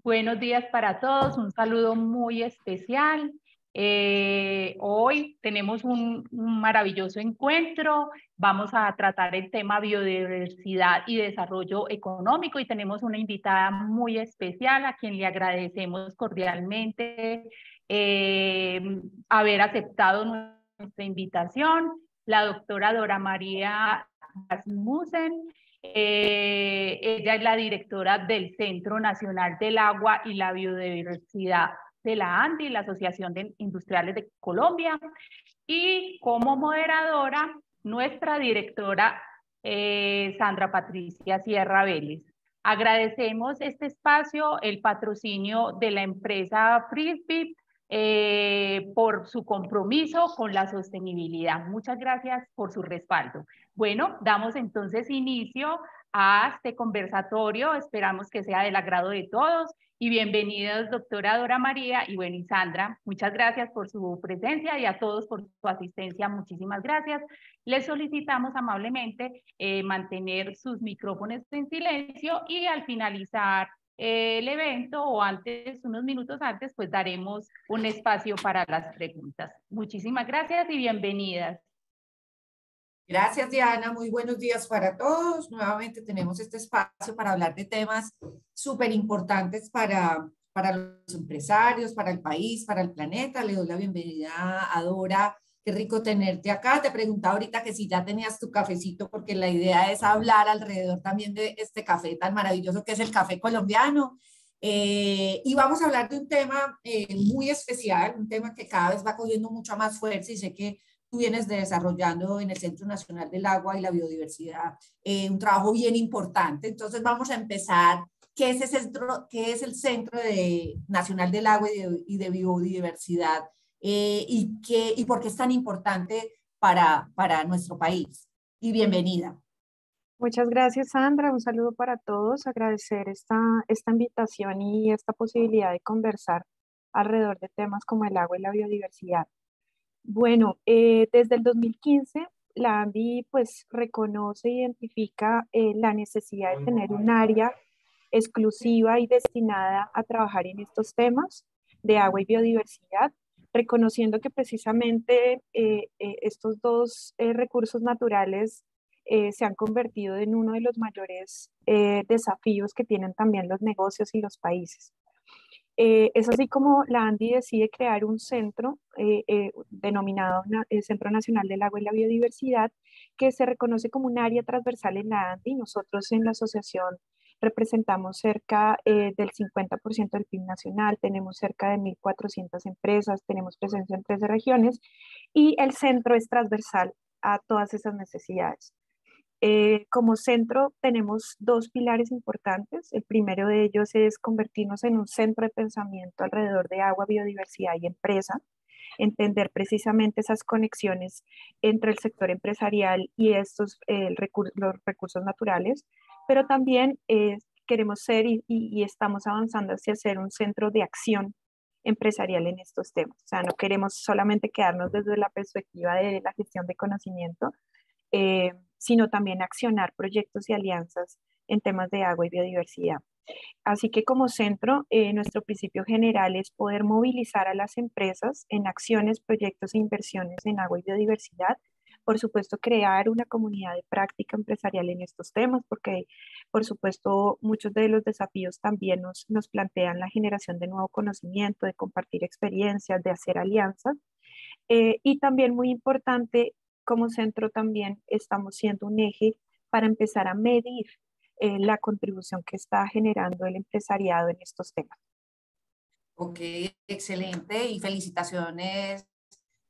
Buenos días para todos, un saludo muy especial. Hoy tenemos un maravilloso encuentro, vamos a tratar el tema biodiversidad y desarrollo económico y tenemos una invitada muy especial a quien le agradecemos cordialmente haber aceptado nuestra invitación, la doctora Dora María Rasmussen. Ella es la directora del Centro Nacional del Agua y la Biodiversidad de la ANDI, la Asociación de Industriales de Colombia, y como moderadora, nuestra directora Sandra Patricia Sierra Vélez. Agradecemos este espacio, el patrocinio de la empresa Frisbee por su compromiso con la sostenibilidad. Muchas gracias por su respaldo. Bueno, damos entonces inicio a este conversatorio. Esperamos que sea del agrado de todos. Y bienvenidos, doctora Dora María y bueno, y Sandra, muchas gracias por su presencia y a todos por su asistencia, muchísimas gracias. Les solicitamos amablemente mantener sus micrófonos en silencio y al finalizar el evento o antes, unos minutos antes, pues daremos un espacio para las preguntas. Muchísimas gracias y bienvenidas. Gracias, Diana. Muy buenos días para todos. Nuevamente tenemos este espacio para hablar de temas súper importantes para los empresarios, para el país, para el planeta. Le doy la bienvenida a Dora. Qué rico tenerte acá. Te preguntaba ahorita que si ya tenías tu cafecito, porque la idea es hablar alrededor también de este café tan maravilloso que es el café colombiano. Y vamos a hablar de un tema muy especial, un tema que cada vez va cogiendo mucha más fuerza y sé que tú vienes desarrollando en el Centro Nacional del Agua y la Biodiversidad un trabajo bien importante. Entonces vamos a empezar. ¿Qué es, qué es el Centro Nacional del Agua y de Biodiversidad? Y por qué es tan importante para nuestro país? Y bienvenida. Muchas gracias, Sandra. Un saludo para todos. Agradecer esta invitación y esta posibilidad de conversar alrededor de temas como el agua y la biodiversidad. Bueno, desde el 2015, la ANDI pues reconoce e identifica la necesidad de tener un área exclusiva y destinada a trabajar en estos temas de agua y biodiversidad, reconociendo que precisamente estos dos recursos naturales se han convertido en uno de los mayores desafíos que tienen también los negocios y los países. Es así como la ANDI decide crear un centro denominado Centro Nacional del Agua y la Biodiversidad, que se reconoce como un área transversal en la ANDI. Nosotros en la asociación representamos cerca del 50% del PIB nacional, tenemos cerca de 1.400 empresas, tenemos presencia en 13 regiones y el centro es transversal a todas esas necesidades. Como centro tenemos dos pilares importantes. El primero de ellos es convertirnos en un centro de pensamiento alrededor de agua, biodiversidad y empresa, entender precisamente esas conexiones entre el sector empresarial y los recursos naturales, pero también queremos ser y estamos avanzando hacia ser un centro de acción empresarial en estos temas. O sea, no queremos solamente quedarnos desde la perspectiva de la gestión de conocimiento, sino también accionar proyectos y alianzas en temas de agua y biodiversidad. Así que como centro, nuestro principio general es poder movilizar a las empresas en acciones, proyectos e inversiones en agua y biodiversidad. Por supuesto, crear una comunidad de práctica empresarial en estos temas, porque por supuesto muchos de los desafíos también nos plantean la generación de nuevo conocimiento, de compartir experiencias, de hacer alianzas. Y también muy importante, como centro también estamos siendo un eje para empezar a medir la contribución que está generando el empresariado en estos temas. Ok, excelente y felicitaciones,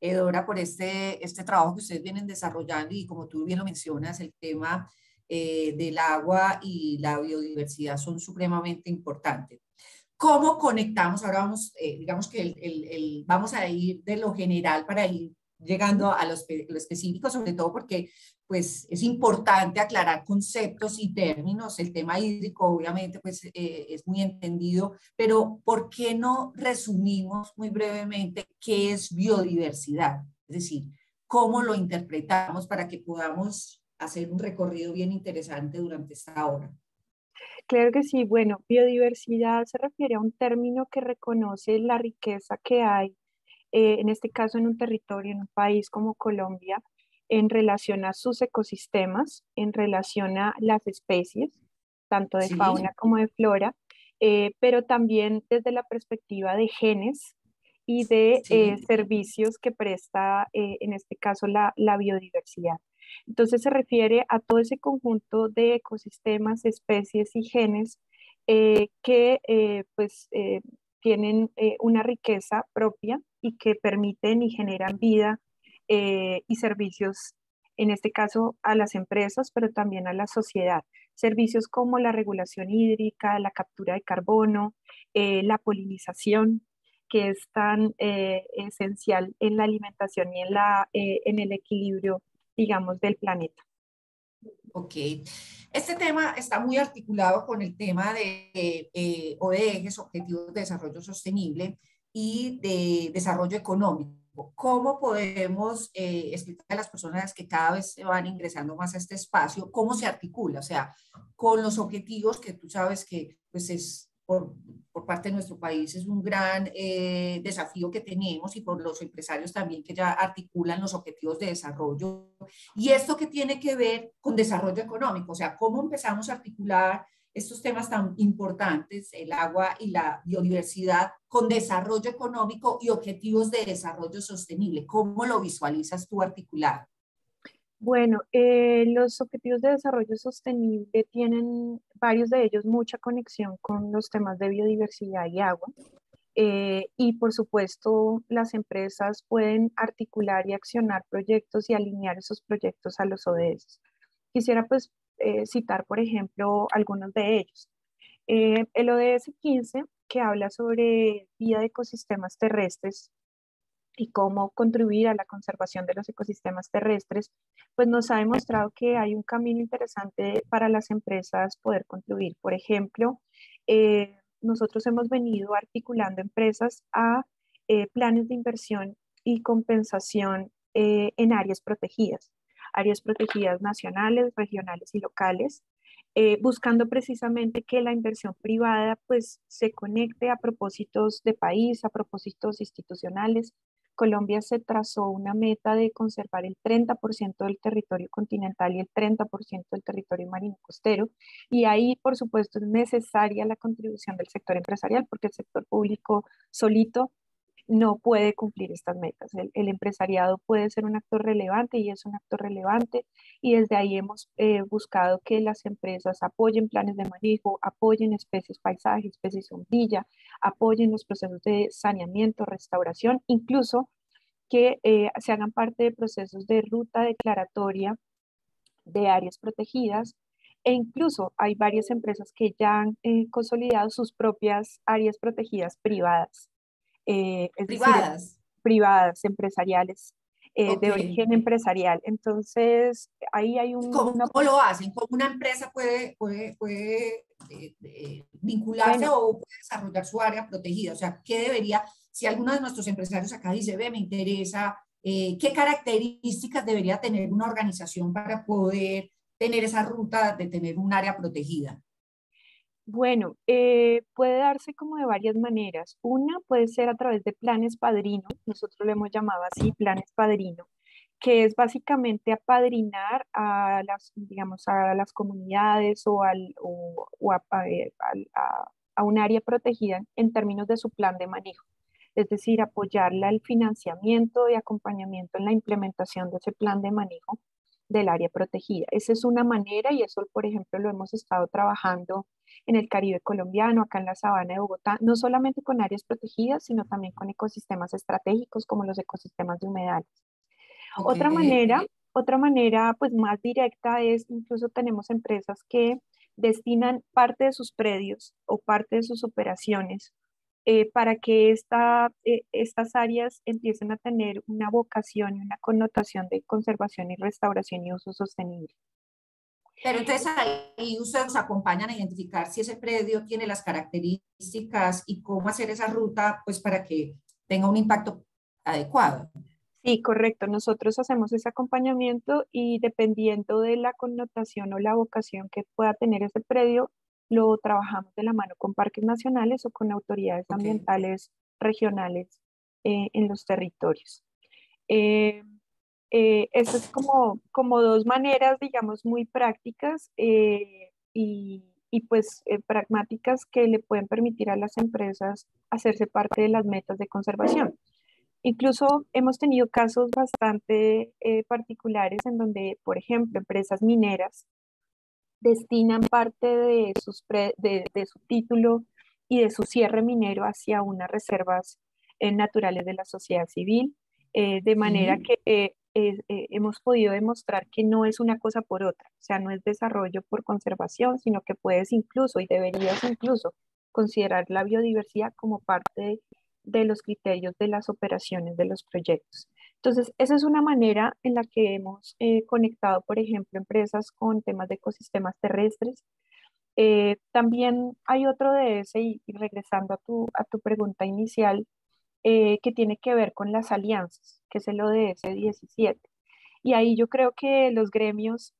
Dora, por este trabajo que ustedes vienen desarrollando y como tú bien lo mencionas, el tema del agua y la biodiversidad son supremamente importantes. ¿Cómo conectamos? Ahora vamos, digamos que vamos a ir de lo general para ir llegando a lo específico, sobre todo porque pues, es importante aclarar conceptos y términos. El tema hídrico, obviamente, pues, es muy entendido, pero ¿por qué no resumimos muy brevemente qué es biodiversidad? Es decir, ¿cómo lo interpretamos para que podamos hacer un recorrido bien interesante durante esta hora? Claro que sí. Bueno, biodiversidad se refiere a un término que reconoce la riqueza que hay, en este caso en un territorio, en un país como Colombia, en relación a sus ecosistemas, en relación a las especies, tanto de Sí, fauna como de flora, pero también desde la perspectiva de genes y de sí, servicios que presta, en este caso, la biodiversidad. Entonces se refiere a todo ese conjunto de ecosistemas, especies y genes que pues tienen una riqueza propia y que permiten y generan vida y servicios, en este caso a las empresas, pero también a la sociedad. Servicios como la regulación hídrica, la captura de carbono, la polinización, que es tan esencial en la alimentación y en el equilibrio, digamos, del planeta. ok. Este tema está muy articulado con el tema de ODS, Objetivos de Desarrollo Sostenible, y de desarrollo económico. ¿Cómo podemos explicar a las personas que cada vez se van ingresando más a este espacio, cómo se articula? O sea, con los objetivos que tú sabes que pues es por parte de nuestro país es un gran desafío que tenemos, y por los empresarios también que ya articulan los objetivos de desarrollo. Y esto que tiene que ver con desarrollo económico, o sea, cómo empezamos a articular estos temas tan importantes, el agua y la biodiversidad, con desarrollo económico y objetivos de desarrollo sostenible. ¿Cómo lo visualizas tú articulado? Bueno, los objetivos de desarrollo sostenible tienen varios de ellos mucha conexión con los temas de biodiversidad y agua. Y por supuesto, las empresas pueden articular y accionar proyectos y alinear esos proyectos a los ODS. Quisiera pues citar, por ejemplo, algunos de ellos. El ODS 15, que habla sobre vida de ecosistemas terrestres y cómo contribuir a la conservación de los ecosistemas terrestres, pues nos ha demostrado que hay un camino interesante para las empresas poder contribuir. Por ejemplo, nosotros hemos venido articulando empresas a planes de inversión y compensación en áreas protegidas nacionales, regionales y locales, buscando precisamente que la inversión privada pues se conecte a propósitos de país, a propósitos institucionales. Colombia se trazó una meta de conservar el 30% del territorio continental y el 30% del territorio marino costero. Y ahí, por supuesto, es necesaria la contribución del sector empresarial, porque el sector público solito no puede cumplir estas metas. El empresariado puede ser un actor relevante y es un actor relevante, y desde ahí hemos buscado que las empresas apoyen planes de manejo, apoyen especies paisaje, especies sombrilla, apoyen los procesos de saneamiento, restauración, incluso que se hagan parte de procesos de ruta declaratoria de áreas protegidas, e incluso hay varias empresas que ya han consolidado sus propias áreas protegidas privadas, es decir, Privadas. privadas, empresariales, Ok. de origen empresarial. Entonces, ahí hay ¿Cómo, cómo lo hacen? ¿Cómo una empresa puede vincularse bueno, o puede desarrollar su área protegida? O sea, ¿qué debería, si alguno de nuestros empresarios acá dice, ve, me interesa, qué características debería tener una organización para poder tener esa ruta de tener un área protegida? bueno, puede darse como de varias maneras. Una puede ser a través de planes padrino, nosotros lo hemos llamado así, planes padrino, que es básicamente apadrinar a las, digamos, a las comunidades o a un área protegida en términos de su plan de manejo. Es decir, apoyarla al financiamiento y acompañamiento en la implementación de ese plan de manejo del área protegida. Esa es una manera, y eso, por ejemplo, lo hemos estado trabajando en el Caribe colombiano, acá en la Sabana de Bogotá, no solamente con áreas protegidas, sino también con ecosistemas estratégicos como los ecosistemas de humedales. Ok, Otra manera, pues más directa es, incluso tenemos empresas que destinan parte de sus predios o parte de sus operaciones para que estas áreas empiecen a tener una vocación y una connotación de conservación y restauración y uso sostenible. pero entonces ahí ustedes nos acompañan a identificar si ese predio tiene las características y cómo hacer esa ruta, pues para que tenga un impacto adecuado. Sí, correcto. Nosotros hacemos ese acompañamiento y dependiendo de la connotación o la vocación que pueda tener ese predio, lo trabajamos de la mano con parques nacionales o con autoridades Ok. ambientales regionales en los territorios. Eh, Eso es como dos maneras, digamos, muy prácticas y pues pragmáticas que le pueden permitir a las empresas hacerse parte de las metas de conservación. Incluso hemos tenido casos bastante particulares en donde, por ejemplo, empresas mineras destinan parte de, de su título y de su cierre minero hacia unas reservas naturales de la sociedad civil, de manera Sí. que hemos podido demostrar que no es una cosa por otra, o sea, no es desarrollo por conservación, sino que puedes incluso y deberías incluso considerar la biodiversidad como parte de los criterios de las operaciones de los proyectos. Entonces, esa es una manera en la que hemos conectado, por ejemplo, empresas con temas de ecosistemas terrestres. También hay otro de ese, y regresando a tu pregunta inicial, que tiene que ver con las alianzas, que es el ODS 17. Y ahí yo creo que los gremios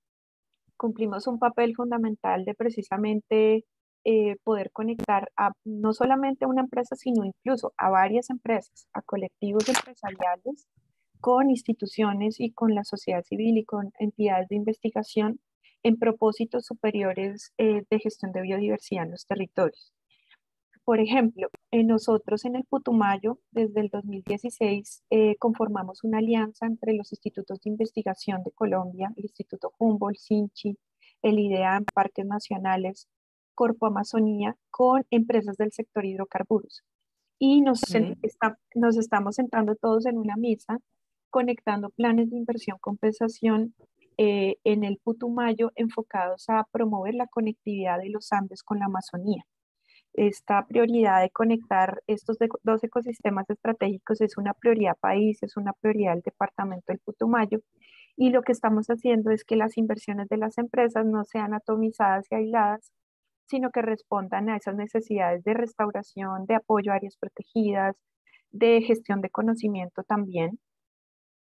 cumplimos un papel fundamental de precisamente poder conectar a no solamente a una empresa, sino incluso a varias empresas, a colectivos empresariales, con instituciones y con la sociedad civil y con entidades de investigación en propósitos superiores de gestión de biodiversidad en los territorios. Por ejemplo, nosotros en el Putumayo, desde el 2016, conformamos una alianza entre los institutos de investigación de Colombia, el Instituto Humboldt, SINCHI, el IDEAM, Parques Nacionales, Corpo Amazonía, con empresas del sector hidrocarburos. Y Ok. nos estamos sentando todos en una mesa, conectando planes de inversión compensación en el Putumayo enfocados a promover la conectividad de los Andes con la Amazonía. Esta prioridad de conectar estos dos ecosistemas estratégicos es una prioridad país, es una prioridad del departamento del Putumayo, y lo que estamos haciendo es que las inversiones de las empresas no sean atomizadas y aisladas, sino que respondan a esas necesidades de restauración, de apoyo a áreas protegidas, de gestión de conocimiento también,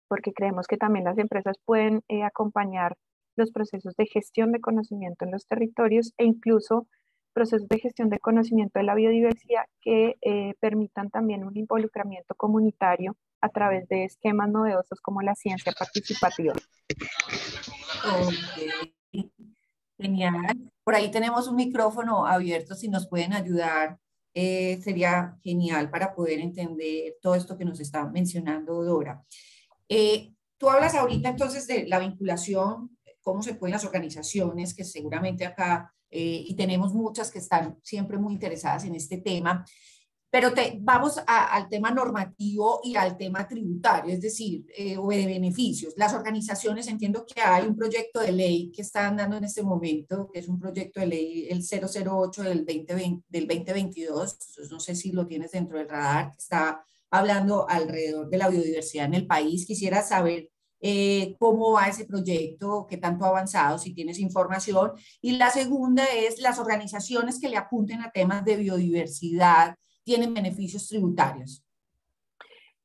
porque creemos que también las empresas pueden acompañar los procesos de gestión de conocimiento en los territorios e incluso procesos de gestión de conocimiento de la biodiversidad que permitan también un involucramiento comunitario a través de esquemas novedosos como la ciencia participativa. Ok. Genial. Por ahí tenemos un micrófono abierto, si nos pueden ayudar, sería genial para poder entender todo esto que nos está mencionando Dora. Tú hablas ahorita entonces de la vinculación, cómo se pueden las organizaciones, que seguramente acá, y tenemos muchas que están siempre muy interesadas en este tema, pero vamos al tema normativo y al tema tributario, es decir, o de beneficios. Las organizaciones, entiendo que hay un proyecto de ley que están dando en este momento, que es un proyecto de ley, el 008 del 2022, entonces no sé si lo tienes dentro del radar, que está hablando alrededor de la biodiversidad en el país. Quisiera saber cómo va ese proyecto, qué tanto ha avanzado, si tienes información. Y la segunda es las organizaciones que le apunten a temas de biodiversidad tienen beneficios tributarios.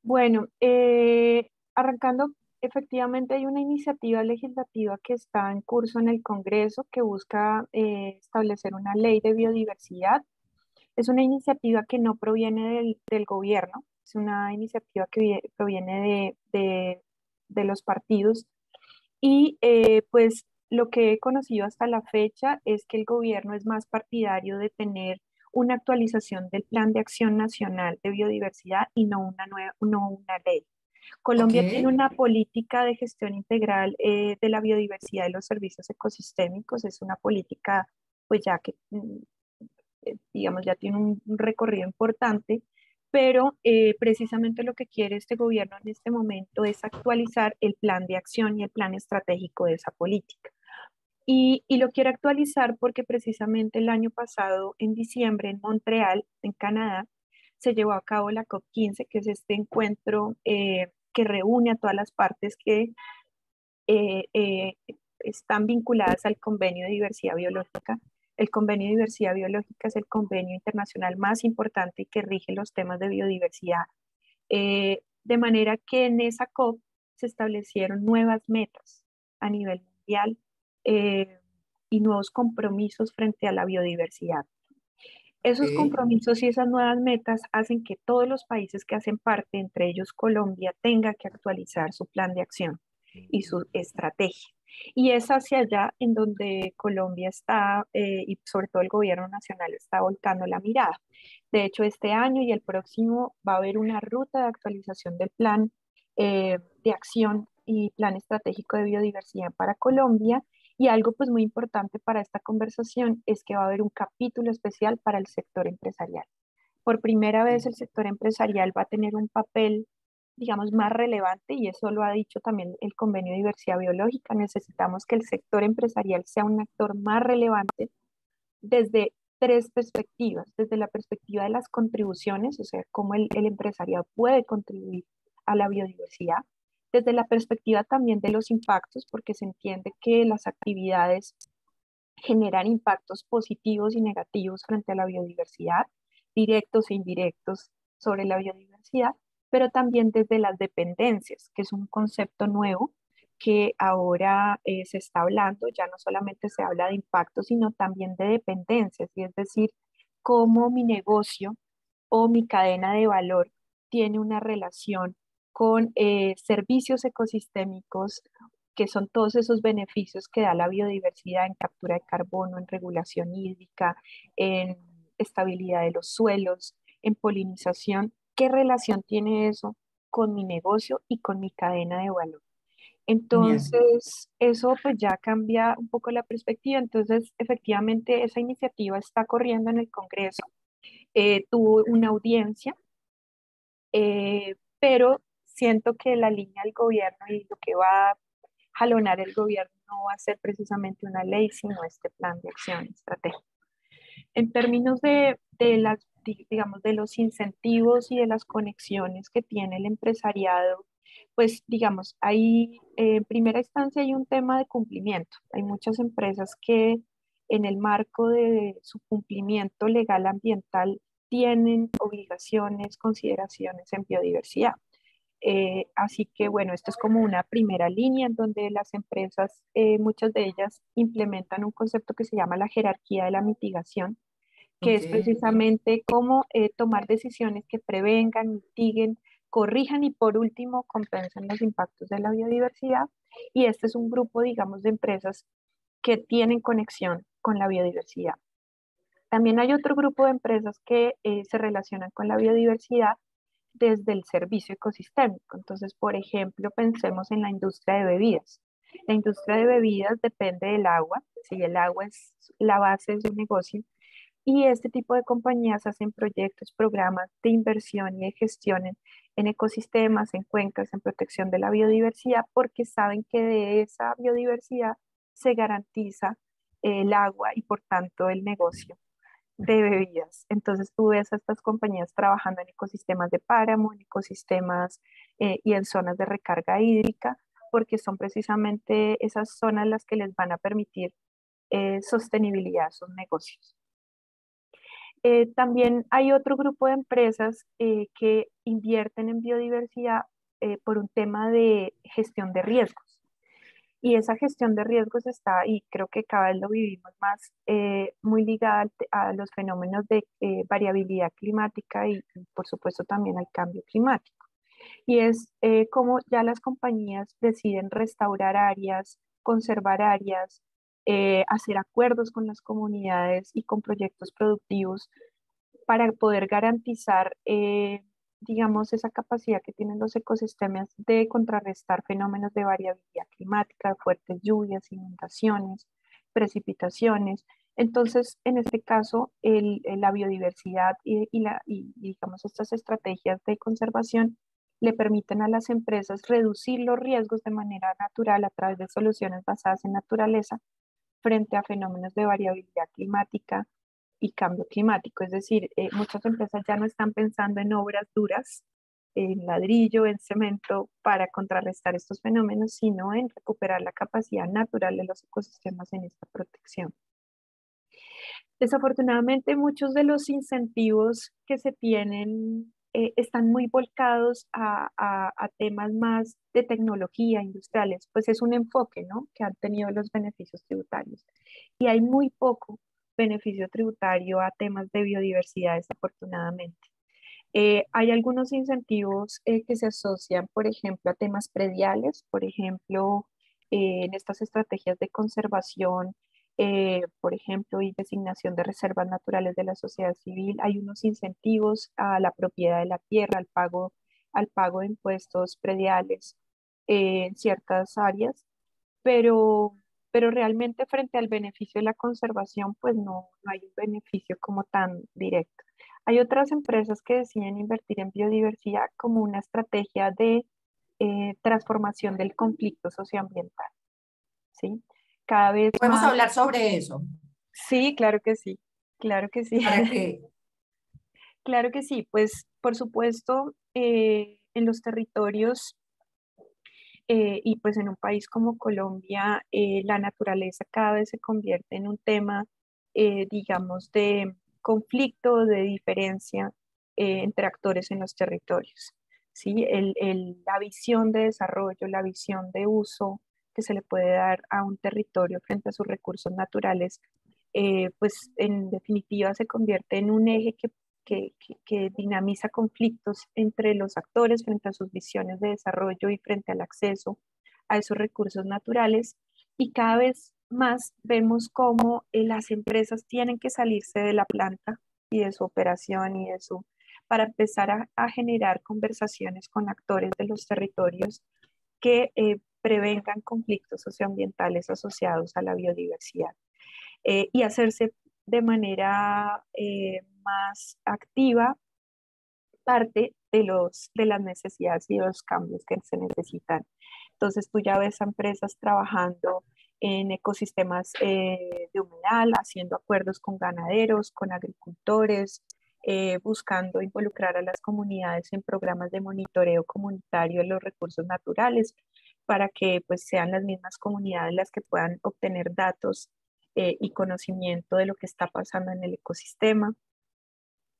Bueno, arrancando, efectivamente hay una iniciativa legislativa que está en curso en el Congreso que busca establecer una ley de biodiversidad. Es una iniciativa que no proviene del gobierno, es una iniciativa que proviene de los partidos y pues lo que he conocido hasta la fecha es que el gobierno es más partidario de tener una actualización del Plan de Acción Nacional de Biodiversidad y no una ley. Ok, Colombia tiene una política de gestión integral de la biodiversidad y los servicios ecosistémicos. Es una política, pues ya que, digamos, ya tiene un recorrido importante, pero precisamente lo que quiere este gobierno en este momento es actualizar el plan de acción y el plan estratégico de esa política. Y lo quiere actualizar porque precisamente el año pasado, en diciembre, en Montreal, en Canadá, se llevó a cabo la COP15, que es este encuentro que reúne a todas las partes que eh, eh, están vinculadas al Convenio de Diversidad Biológica. El Convenio de Diversidad Biológica es el convenio internacional más importante y que rige los temas de biodiversidad. De manera que en esa COP se establecieron nuevas metas a nivel mundial. y nuevos compromisos frente a la biodiversidad. Esos Ok. compromisos y esas nuevas metas hacen que todos los países que hacen parte, entre ellos Colombia, tenga que actualizar su plan de acción y su estrategia. Y es hacia allá en donde Colombia está, y sobre todo el gobierno nacional está volcando la mirada. De hecho, este año y el próximo va a haber una ruta de actualización del plan de acción y plan estratégico de biodiversidad para Colombia. Y algo pues muy importante para esta conversación es que va a haber un capítulo especial para el sector empresarial. Por primera vez el sector empresarial va a tener un papel, digamos, más relevante, y eso lo ha dicho también el Convenio de Diversidad Biológica. Necesitamos que el sector empresarial sea un actor más relevante desde tres perspectivas: desde la perspectiva de las contribuciones, o sea, cómo el empresariado puede contribuir a la biodiversidad; desde la perspectiva también de los impactos, porque se entiende que las actividades generan impactos positivos y negativos frente a la biodiversidad, directos e indirectos sobre la biodiversidad; pero también desde las dependencias, que es un concepto nuevo que ahora se está hablando. Ya no solamente se habla de impactos, sino también de dependencias, y es decir, cómo mi negocio o mi cadena de valor tiene una relación con servicios ecosistémicos, que son todos esos beneficios que da la biodiversidad en captura de carbono, en regulación hídrica, en estabilidad de los suelos, en polinización. ¿Qué relación tiene eso con mi negocio y con mi cadena de valor? Genial. Entonces, eso pues ya cambia un poco la perspectiva. Entonces, efectivamente, esa iniciativa está corriendo en el Congreso. Tuvo una audiencia, pero siento que la línea del gobierno y lo que va a jalonar el gobierno no va a ser precisamente una ley, sino este plan de acción estratégico. En términos digamos, de los incentivos y de las conexiones que tiene el empresariado, pues digamos, hay, en primera instancia hay un tema de cumplimiento. Hay muchas empresas que en el marco de su cumplimiento legal ambiental tienen obligaciones, consideraciones en biodiversidad. Así que bueno, esto es como una primera línea en donde las empresas, muchas de ellas implementan un concepto que se llama la jerarquía de la mitigación, que Ok. es precisamente cómo tomar decisiones que prevengan, mitiguen, corrijan y por último compensen los impactos de la biodiversidad. Y este es un grupo, digamos, de empresas que tienen conexión con la biodiversidad. También hay otro grupo de empresas que se relacionan con la biodiversidad desde el servicio ecosistémico. Entonces, por ejemplo, pensemos en la industria de bebidas. La industria de bebidas depende del agua, si el agua es la base de su negocio, y este tipo de compañías hacen proyectos, programas de inversión y de gestión en ecosistemas, en cuencas, en protección de la biodiversidad, porque saben que de esa biodiversidad se garantiza el agua y por tanto el negocio de bebidas. Entonces tú ves a estas compañías trabajando en ecosistemas de páramo, en ecosistemas y en zonas de recarga hídrica, porque son precisamente esas zonas las que les van a permitir sostenibilidad a sus negocios. También hay otro grupo de empresas que invierten en biodiversidad por un tema de gestión de riesgos. Y esa gestión de riesgos está, y creo que cada vez lo vivimos más, muy ligada a los fenómenos de variabilidad climática y, por supuesto, también al cambio climático. Y es como ya las compañías deciden restaurar áreas, conservar áreas, hacer acuerdos con las comunidades y con proyectos productivos para poder garantizar, digamos, esa capacidad que tienen los ecosistemas de contrarrestar fenómenos de variabilidad climática, fuertes lluvias, inundaciones, precipitaciones. Entonces, en este caso, la biodiversidad y, digamos, estas estrategias de conservación le permiten a las empresas reducir los riesgos de manera natural a través de soluciones basadas en naturaleza frente a fenómenos de variabilidad climática y cambio climático. Es decir, muchas empresas ya no están pensando en obras duras, en ladrillo, en cemento, para contrarrestar estos fenómenos, sino en recuperar la capacidad natural de los ecosistemas en esta protección. Desafortunadamente, muchos de los incentivos que se tienen están muy volcados a temas más de tecnología, industriales, pues es un enfoque, ¿no?, que han tenido los beneficios tributarios. Y hay muy poco beneficio tributario a temas de biodiversidad, desafortunadamente. Hay algunos incentivos que se asocian, por ejemplo, a temas prediales, por ejemplo, en estas estrategias de conservación, por ejemplo, y designación de reservas naturales de la sociedad civil, hay unos incentivos a la propiedad de la tierra, al pago de impuestos prediales en ciertas áreas, pero, pero realmente frente al beneficio de la conservación, pues no hay un beneficio como tan directo. Hay otras empresas que deciden invertir en biodiversidad como una estrategia de transformación del conflicto socioambiental, ¿sí? Cada vez Podemos más, hablar sobre eso, sí, claro que sí, claro que sí, para que, claro que sí, pues por supuesto, en los territorios y pues en un país como Colombia, la naturaleza cada vez se convierte en un tema, digamos, de conflicto, de diferencia entre actores en los territorios. ¿Sí? La visión de desarrollo, la visión de uso que se le puede dar a un territorio frente a sus recursos naturales, pues en definitiva se convierte en un eje que dinamiza conflictos entre los actores frente a sus visiones de desarrollo y frente al acceso a esos recursos naturales. Y cada vez más vemos cómo las empresas tienen que salirse de la planta y de su operación y de su, para empezar a generar conversaciones con actores de los territorios que prevengan conflictos socioambientales asociados a la biodiversidad y hacerse de manera más activa parte de las necesidades y de los cambios que se necesitan. Entonces tú ya ves a empresas trabajando en ecosistemas de humedal, haciendo acuerdos con ganaderos, con agricultores, buscando involucrar a las comunidades en programas de monitoreo comunitario de los recursos naturales para que pues sean las mismas comunidades las que puedan obtener datos y conocimiento de lo que está pasando en el ecosistema.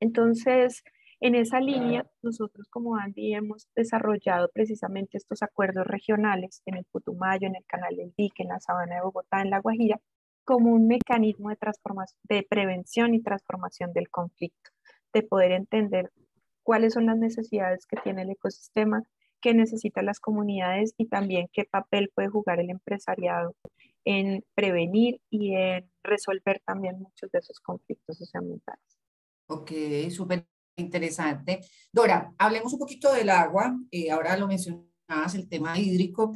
Entonces, en esa línea, nosotros como Andy hemos desarrollado precisamente estos acuerdos regionales en el Putumayo, en el Canal del Dique, en la Sabana de Bogotá, en La Guajira, como un mecanismo de transformación, de prevención y transformación del conflicto, de poder entender cuáles son las necesidades que tiene el ecosistema, qué necesitan las comunidades y también qué papel puede jugar el empresariado en prevenir y en resolver también muchos de esos conflictos socioambientales. ok, súper interesante. Dora, hablemos un poquito del agua. Ahora lo mencionabas, el tema hídrico.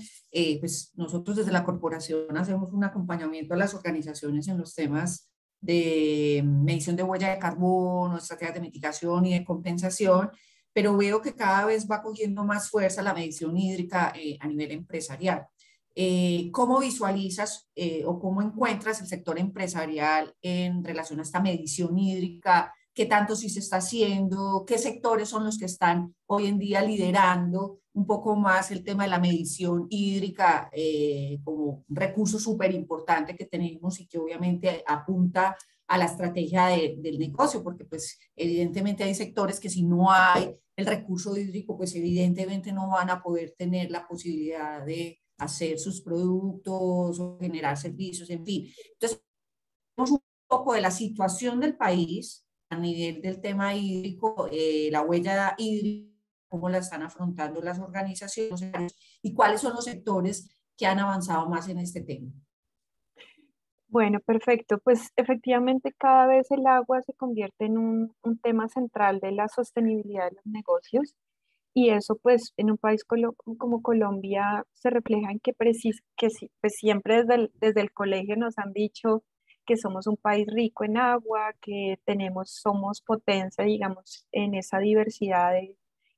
Pues nosotros desde la corporación hacemos un acompañamiento a las organizaciones en los temas de medición de huella de carbono, estrategias de mitigación y de compensación, pero veo que cada vez va cogiendo más fuerza la medición hídrica a nivel empresarial. ¿Cómo visualizas o cómo encuentras el sector empresarial en relación a esta medición hídrica? ¿Qué tanto sí se está haciendo? ¿Qué sectores son los que están hoy en día liderando un poco más el tema de la medición hídrica como un recurso súper importante que tenemos y que obviamente apunta a la estrategia del negocio? Porque pues evidentemente hay sectores que si no hay el recurso hídrico, pues evidentemente no van a poder tener la posibilidad de hacer sus productos o generar servicios, en fin. Entonces, un poco de la situación del país a nivel del tema hídrico, la huella hídrica, cómo la están afrontando las organizaciones y cuáles son los sectores que han avanzado más en este tema. Bueno, perfecto. Pues efectivamente cada vez el agua se convierte en un tema central de la sostenibilidad de los negocios y eso pues en un país como Colombia se refleja en pues siempre desde el colegio nos han dicho que somos un país rico en agua, que somos potencia, digamos, en esa diversidad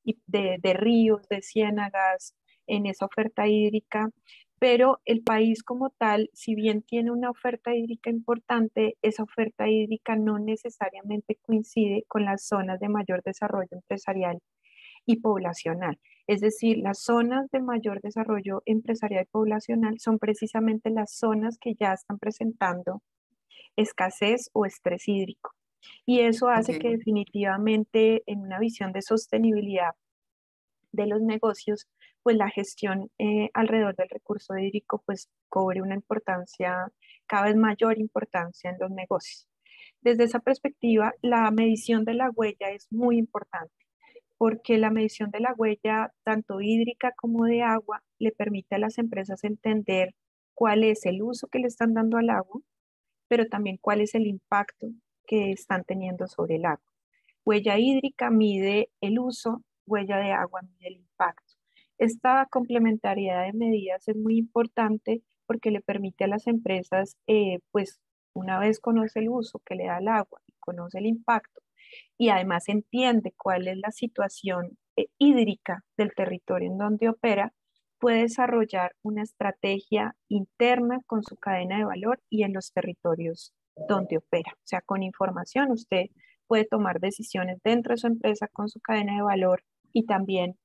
de ríos, de ciénagas, en esa oferta hídrica, pero el país como tal, si bien tiene una oferta hídrica importante, esa oferta hídrica no necesariamente coincide con las zonas de mayor desarrollo empresarial y poblacional. Es decir, las zonas de mayor desarrollo empresarial y poblacional son precisamente las zonas que ya están presentando escasez o estrés hídrico. Y eso hace que Ok. definitivamente en una visión de sostenibilidad de los negocios, pues la gestión alrededor del recurso hídrico pues cobre una importancia, cada vez mayor importancia en los negocios. Desde esa perspectiva, la medición de la huella es muy importante porque la medición de la huella, tanto hídrica como de agua, le permite a las empresas entender cuál es el uso que le están dando al agua, pero también cuál es el impacto que están teniendo sobre el agua. Huella hídrica mide el uso, huella de agua mide el impacto. Esta complementariedad de medidas es muy importante porque le permite a las empresas, pues una vez conoce el uso que le da el agua y conoce el impacto y además entiende cuál es la situación hídrica del territorio en donde opera, puede desarrollar una estrategia interna con su cadena de valor y en los territorios donde opera. O sea, con información usted puede tomar decisiones dentro de su empresa con su cadena de valor y también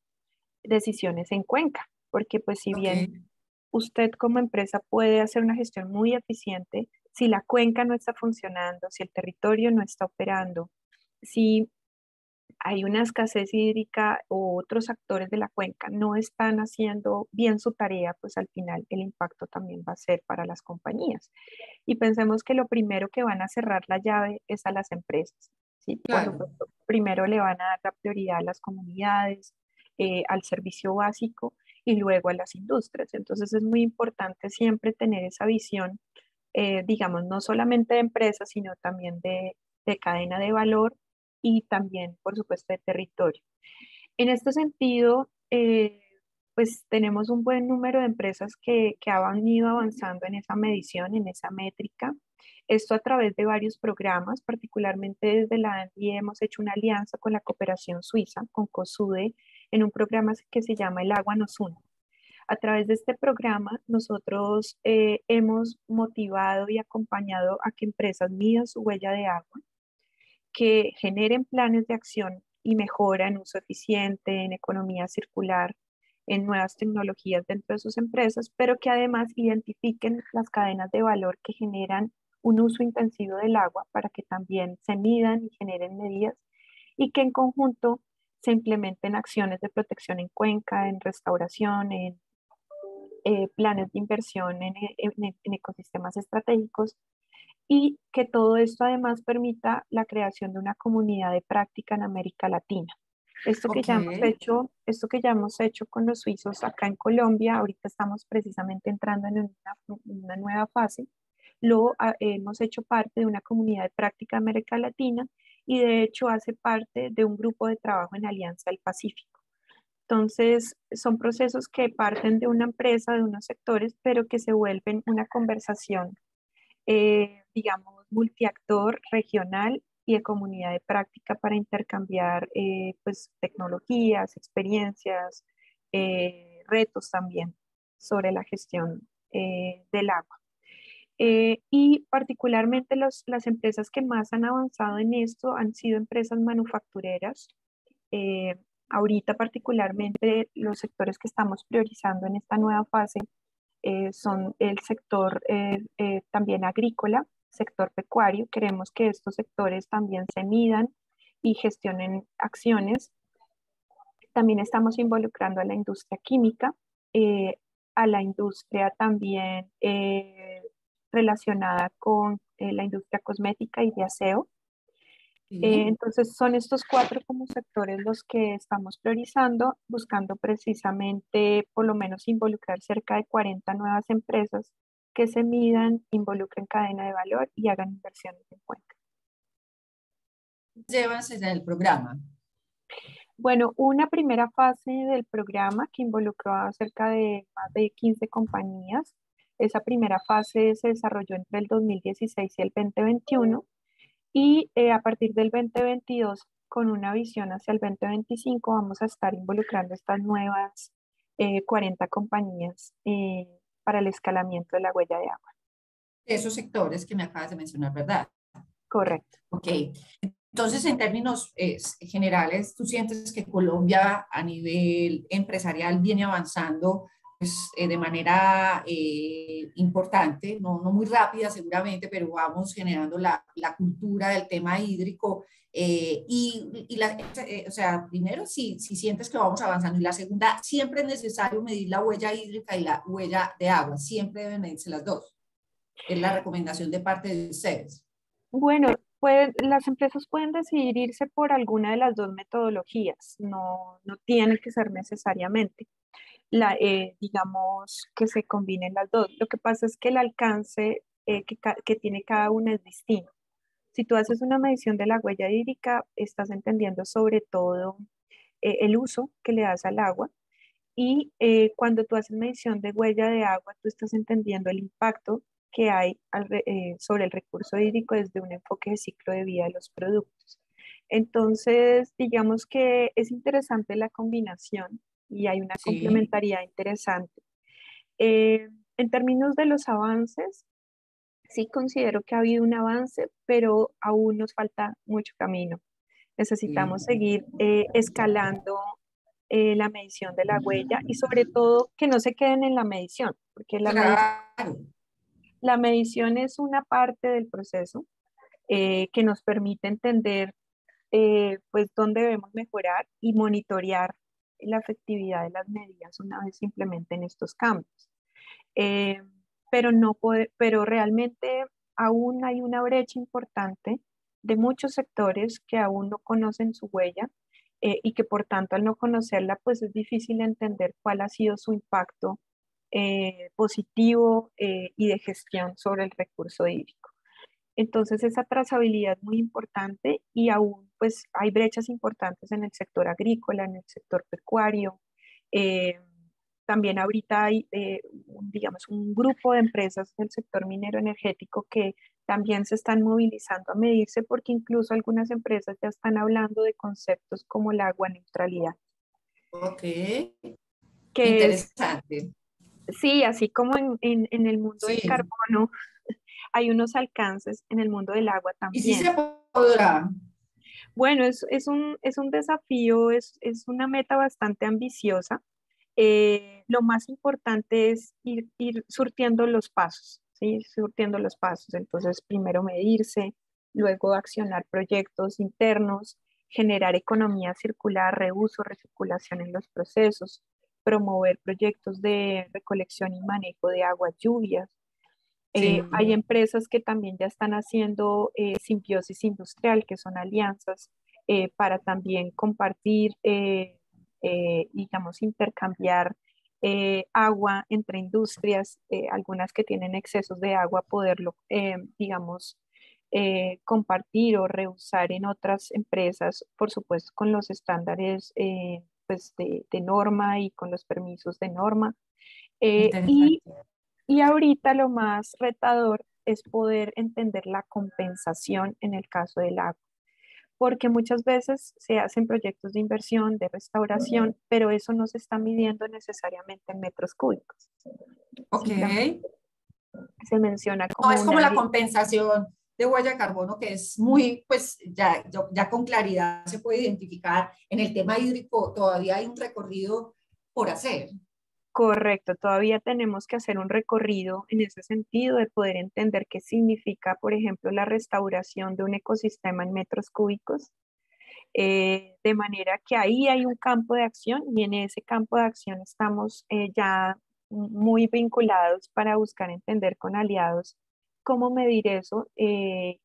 decisiones en cuenca, porque pues si Ok. bien usted como empresa puede hacer una gestión muy eficiente, si la cuenca no está funcionando, si el territorio no está operando, si hay una escasez hídrica o otros actores de la cuenca no están haciendo bien su tarea, pues al final el impacto también va a ser para las compañías. Y pensemos que lo primero que van a cerrar la llave es a las empresas, ¿sí? Por Claro. supuesto, primero le van a dar la prioridad a las comunidades, al servicio básico y luego a las industrias. Entonces es muy importante siempre tener esa visión, digamos, no solamente de empresas, sino también de cadena de valor y también, por supuesto, de territorio. En este sentido, pues tenemos un buen número de empresas que han ido avanzando en esa medición, en esa métrica. Esto a través de varios programas, particularmente desde la ANDI hemos hecho una alianza con la cooperación suiza, con COSUDE, en un programa que se llama El Agua Nos Une. A través de este programa, nosotros hemos motivado y acompañado a que empresas midan su huella de agua, que generen planes de acción y mejora en uso eficiente, en economía circular, en nuevas tecnologías dentro de sus empresas, pero que además identifiquen las cadenas de valor que generan un uso intensivo del agua para que también se midan y generen medidas y que en conjunto se implementen acciones de protección en cuenca, en restauración, en planes de inversión en ecosistemas estratégicos y que todo esto además permita la creación de una comunidad de práctica en América Latina. Ok. Esto que ya hemos hecho con los suizos acá en Colombia, ahorita estamos precisamente entrando en una nueva fase, hemos hecho parte de una comunidad de práctica de América Latina y de hecho hace parte de un grupo de trabajo en Alianza del Pacífico. Entonces, son procesos que parten de una empresa, de unos sectores, pero que se vuelven una conversación digamos, multiactor regional y de comunidad de práctica para intercambiar pues, tecnologías, experiencias, retos también sobre la gestión del agua. Y particularmente las empresas que más han avanzado en esto han sido empresas manufactureras. Eh, Ahorita particularmente los sectores que estamos priorizando en esta nueva fase son el sector también agrícola, sector pecuario. Queremos que estos sectores también se midan y gestionen acciones. También estamos involucrando a la industria química, eh, a la industria también relacionada con la industria cosmética y de aseo. Sí. Entonces son estos cuatro como sectores los que estamos priorizando, buscando precisamente por lo menos involucrar cerca de 40 nuevas empresas que se midan, involucren cadena de valor y hagan inversiones en cuenta. Llevas en el programa. Bueno, una primera fase del programa que involucró a cerca de más de 15 compañías. Esa primera fase se desarrolló entre el 2016 y el 2021 y a partir del 2022, con una visión hacia el 2025, vamos a estar involucrando estas nuevas 40 compañías para el escalamiento de la huella de agua. Esos sectores que me acabas de mencionar, ¿verdad? Correcto. Ok. Entonces, en términos generales, ¿tú sientes que Colombia a nivel empresarial viene avanzando de manera importante, no muy rápida seguramente, pero vamos generando la cultura del tema hídrico. O sea, primero, si sientes que vamos avanzando, y la segunda, siempre es necesario medir la huella hídrica y la huella de agua, siempre deben medirse las dos. Es la recomendación de parte de ustedes. Bueno, las empresas pueden decidir irse por alguna de las dos metodologías, no tiene que ser necesariamente. Digamos que se combinen las dos. Lo que pasa es que el alcance que tiene cada una es distinto. Si tú haces una medición de la huella hídrica, estás entendiendo sobre todo el uso que le das al agua y cuando tú haces medición de huella de agua, tú estás entendiendo el impacto que hay sobre el recurso hídrico desde un enfoque de ciclo de vida de los productos. Entonces, digamos que es interesante la combinación y hay una Sí. complementariedad interesante. En términos de los avances, sí considero que ha habido un avance, pero aún nos falta mucho camino. Sí. Necesitamos seguir escalando la medición de la huella y sobre todo que no se queden en la medición, porque Claro. la medición es una parte del proceso que nos permite entender pues dónde debemos mejorar y monitorear la efectividad de las medidas una vez se implementen estos cambios. Eh, pero realmente aún hay una brecha importante de muchos sectores que aún no conocen su huella y que por tanto al no conocerla pues es difícil entender cuál ha sido su impacto positivo y de gestión sobre el recurso hídrico. Entonces esa trazabilidad es muy importante y aún pues hay brechas importantes en el sector agrícola, en el sector pecuario. eh, También ahorita hay, digamos, un grupo de empresas del sector minero energético que también se están movilizando a medirse porque incluso algunas empresas ya están hablando de conceptos como la agua neutralidad, Ok. que es, Interesante. sí, así como en el mundo del Sí. carbono hay unos alcances en el mundo del agua Y sí también. se podrá. Bueno, es un desafío, es una meta bastante ambiciosa. Lo más importante es ir surtiendo los pasos, ¿sí? Surtiendo los pasos. Entonces, primero medirse, luego accionar proyectos internos, generar economía circular, reuso, recirculación en los procesos, promover proyectos de recolección y manejo de aguas lluvias. Sí. Hay empresas que también ya están haciendo simbiosis industrial, que son alianzas para también compartir, digamos, intercambiar agua entre industrias, algunas que tienen excesos de agua, poderlo, digamos, compartir o reusar en otras empresas, por supuesto, con los estándares pues de norma y con los permisos de norma. Eh, y Interesante. y ahorita lo más retador es poder entender la compensación en el caso del agua, porque muchas veces se hacen proyectos de inversión, de restauración, pero eso no se está midiendo necesariamente en metros cúbicos. Ok. Simplemente se menciona No como es como una... la compensación de huella de carbono, que es muy, pues ya con claridad se puede identificar. En el tema hídrico todavía hay un recorrido por hacer. Correcto, todavía tenemos que hacer un recorrido en ese sentido de poder entender qué significa, por ejemplo, la restauración de un ecosistema en metros cúbicos. De manera que ahí hay un campo de acción y en ese campo de acción estamos ya muy vinculados para buscar entender con aliados cómo medir eso y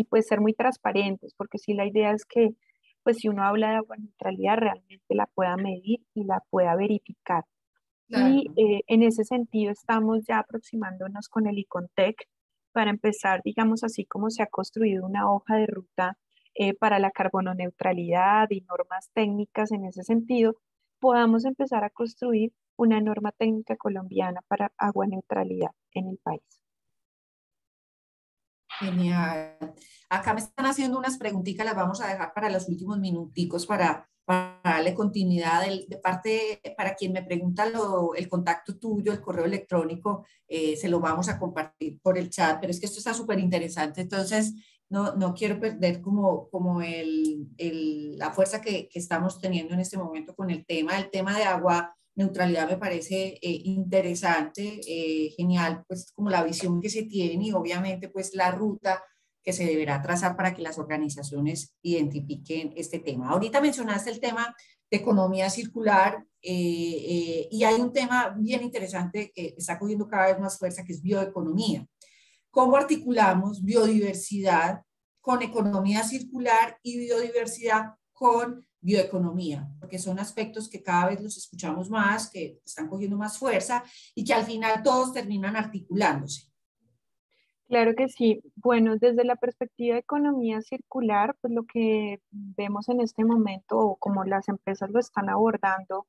pues ser muy transparentes, porque sí la idea es que pues si uno habla de agua neutralidad realmente la pueda medir y la pueda verificar. Y Claro. en ese sentido estamos ya aproximándonos con el ICONTEC para empezar, digamos así como se ha construido una hoja de ruta para la carbono neutralidad y normas técnicas en ese sentido, podamos empezar a construir una norma técnica colombiana para agua neutralidad en el país. Genial. Acá me están haciendo unas preguntitas, las vamos a dejar para los últimos minuticos para darle continuidad de parte, para quien me pregunta el contacto tuyo, el correo electrónico, se lo vamos a compartir por el chat, pero es que esto está súper interesante, entonces no quiero perder como la fuerza que estamos teniendo en este momento con el tema de agua neutralidad me parece interesante, genial, pues como la visión que se tiene y obviamente pues la ruta que se deberá trazar para que las organizaciones identifiquen este tema. Ahorita mencionaste el tema de economía circular y hay un tema bien interesante que está cogiendo cada vez más fuerza, que es bioeconomía. ¿Cómo articulamos biodiversidad con economía circular y biodiversidad con bioeconomía? Porque son aspectos que cada vez los escuchamos más, que están cogiendo más fuerza y que al final todos terminan articulándose. Claro que sí. Bueno, desde la perspectiva de economía circular, pues lo que vemos en este momento, o como las empresas lo están abordando,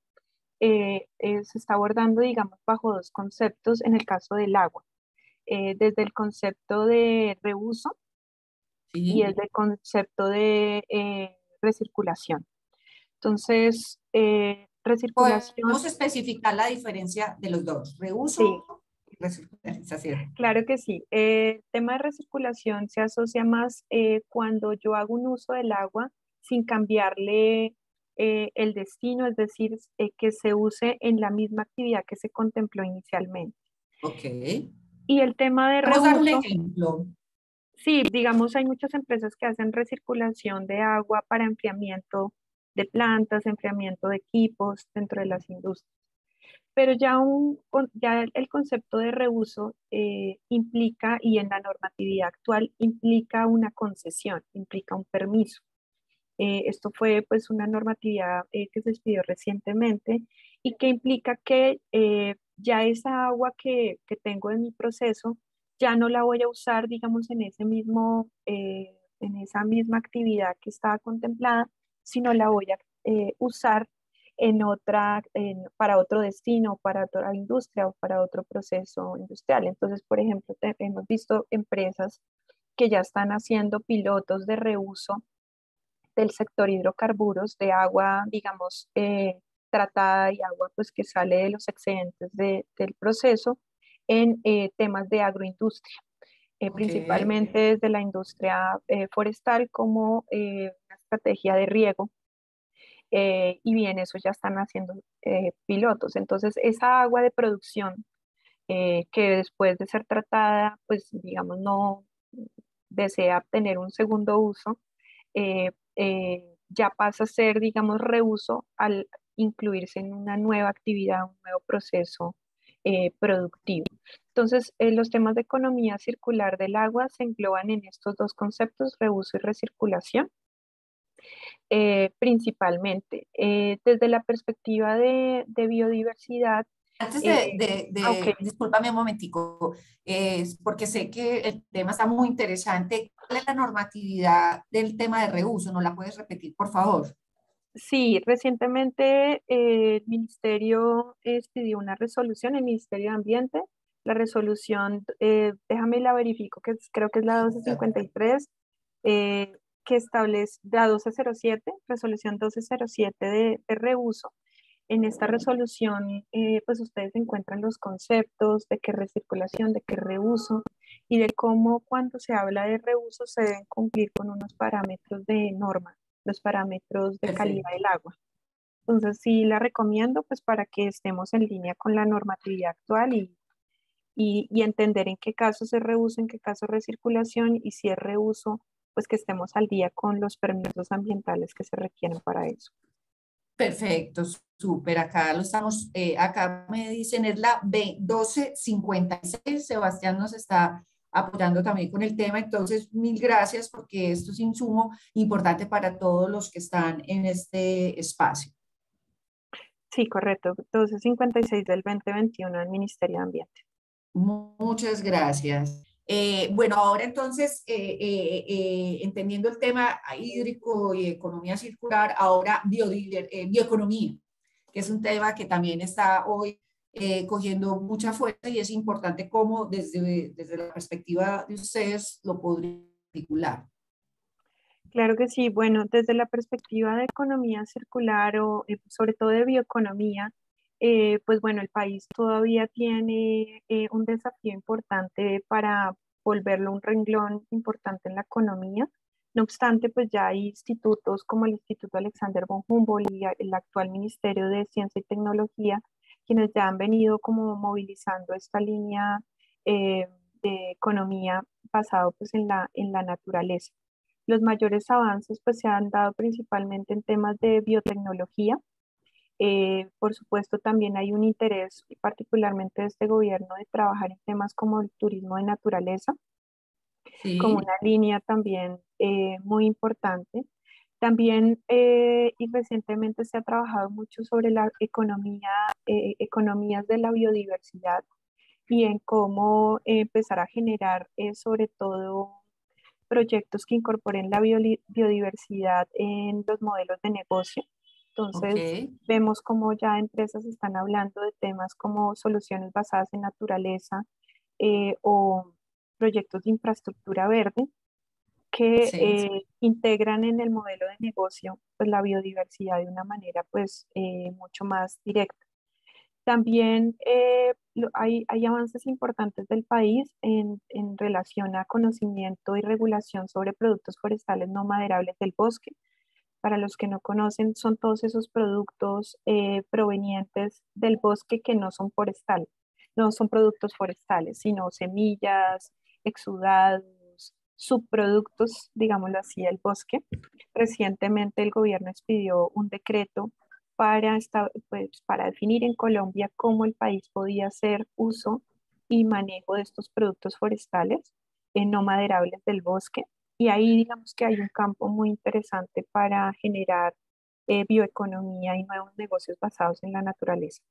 se está abordando, digamos, bajo dos conceptos en el caso del agua. Desde el concepto de reuso y ¿Sí? desde el concepto de recirculación. Entonces, recirculación, Podemos especificar la diferencia de los dos, sí, reuso y recirculación. claro que sí. El tema de recirculación se asocia más cuando yo hago un uso del agua sin cambiarle el destino, es decir, que se use en la misma actividad que se contempló inicialmente. Ok. Y el tema de Vamos a dar un reuso, ejemplo. sí, digamos, hay muchas empresas que hacen recirculación de agua para enfriamiento de plantas, enfriamiento de equipos dentro de las industrias. Pero ya, ya el concepto de reuso implica, y en la normatividad actual, implica una concesión, implica un permiso. Esto fue pues una normatividad que se expidió recientemente y que implica que ya esa agua que tengo en mi proceso ya no la voy a usar, digamos, en ese mismo, en esa misma actividad que estaba contemplada, sino la voy a usar en otra, para otro destino, para otra industria o para otro proceso industrial. Entonces, por ejemplo, hemos visto empresas que ya están haciendo pilotos de reuso del sector hidrocarburos, de agua, digamos, tratada y agua pues que sale de los excedentes del proceso en temas de agroindustria, Ok. principalmente desde la industria forestal como una estrategia de riego. Y bien, eso ya están haciendo pilotos. Entonces, esa agua de producción que después de ser tratada, pues digamos, no desea tener un segundo uso, ya pasa a ser, digamos, reuso al incluirse en una nueva actividad, un nuevo proceso productivo. Entonces, los temas de economía circular del agua se engloban en estos dos conceptos, reuso y recirculación, principalmente. Desde la perspectiva de biodiversidad, Antes ok, discúlpame un momentico, porque sé que el tema está muy interesante. ¿Cuál es la normatividad del tema de reuso? ¿No la puedes repetir, por favor? sí, recientemente el Ministerio expidió una resolución, el Ministerio de Ambiente, la resolución, déjame la verifico, creo que es la 1253, que establece, la 1207, resolución 1207 de reuso. En esta resolución, pues ustedes encuentran los conceptos de qué recirculación, de qué reuso y de cómo cuando se habla de reuso se deben cumplir con unos parámetros de norma, los parámetros de calidad Perfecto. del agua. Entonces sí la recomiendo pues para que estemos en línea con la normatividad actual y entender en qué casos es reuso, en qué caso es recirculación y si es reuso, pues que estemos al día con los permisos ambientales que se requieren para eso. Perfecto, súper. Acá lo estamos, acá me dicen es la B1256. Sebastián nos está apoyando también con el tema. Entonces, mil gracias porque esto es insumo importante para todos los que están en este espacio. Sí, correcto. 1256 del 2021 del Ministerio de Ambiente. Muchas gracias. Bueno, ahora entonces, entendiendo el tema hídrico y economía circular, ahora bioeconomía, que es un tema que también está hoy cogiendo mucha fuerza y es importante cómo desde la perspectiva de ustedes lo podrían articular. Claro que sí. Bueno, desde la perspectiva de economía circular o sobre todo de bioeconomía, pues bueno, el país todavía tiene un desafío importante para volverlo un renglón importante en la economía. No obstante, pues ya hay institutos como el Instituto Alexander von Humboldt y el actual Ministerio de Ciencia y Tecnología quienes ya han venido como movilizando esta línea de economía basado pues en la naturaleza. Los mayores avances pues se han dado principalmente en temas de biotecnología. Por supuesto, también hay un interés, particularmente de este gobierno, de trabajar en temas como el turismo de naturaleza, como Sí, una línea también muy importante. También y recientemente se ha trabajado mucho sobre la economía, economías de la biodiversidad y en cómo empezar a generar sobre todo proyectos que incorporen la biodiversidad en los modelos de negocio. ok, Entonces, vemos cómo ya empresas están hablando de temas como soluciones basadas en naturaleza o proyectos de infraestructura verde que sí, integran en el modelo de negocio pues, la biodiversidad de una manera pues, mucho más directa. También hay avances importantes del país en relación a conocimiento y regulación sobre productos forestales no maderables del bosque. Para los que no conocen, son todos esos productos provenientes del bosque que no son forestales, no son productos forestales, sino semillas, exudados, subproductos, digámoslo así, del bosque. Recientemente el gobierno expidió un decreto pues, para definir en Colombia cómo el país podía hacer uso y manejo de estos productos forestales no maderables del bosque. Y ahí digamos que hay un campo muy interesante para generar bioeconomía y nuevos negocios basados en la naturaleza.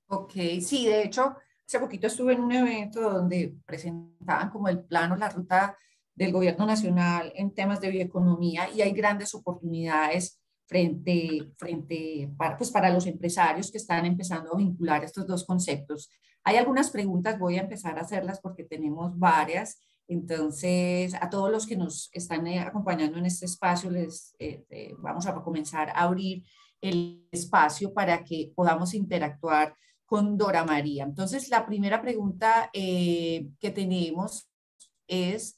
ok. Sí, de hecho, hace poquito estuve en un evento donde presentaban como el plano, la ruta del gobierno nacional en temas de bioeconomía y hay grandes oportunidades pues para los empresarios que están empezando a vincular estos dos conceptos. Hay algunas preguntas, voy a empezar a hacerlas porque tenemos varias. Entonces, a todos los que nos están acompañando en este espacio, les vamos a comenzar a abrir el espacio para que podamos interactuar con Dora María. Entonces, la primera pregunta que tenemos es,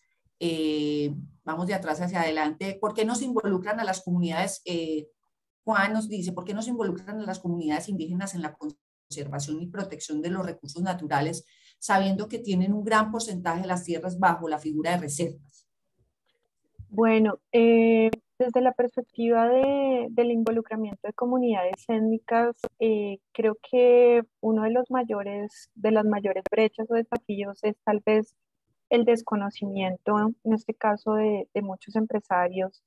vamos de atrás hacia adelante, ¿por qué nos involucran a las comunidades? Juan nos dice, ¿por qué nos involucran a las comunidades indígenas en la conservación y protección de los recursos naturales, sabiendo que tienen un gran porcentaje de las tierras bajo la figura de reservas? Bueno, desde la perspectiva del involucramiento de comunidades étnicas, creo que uno de los de las mayores brechas o desafíos es tal vez el desconocimiento, en este caso de muchos empresarios,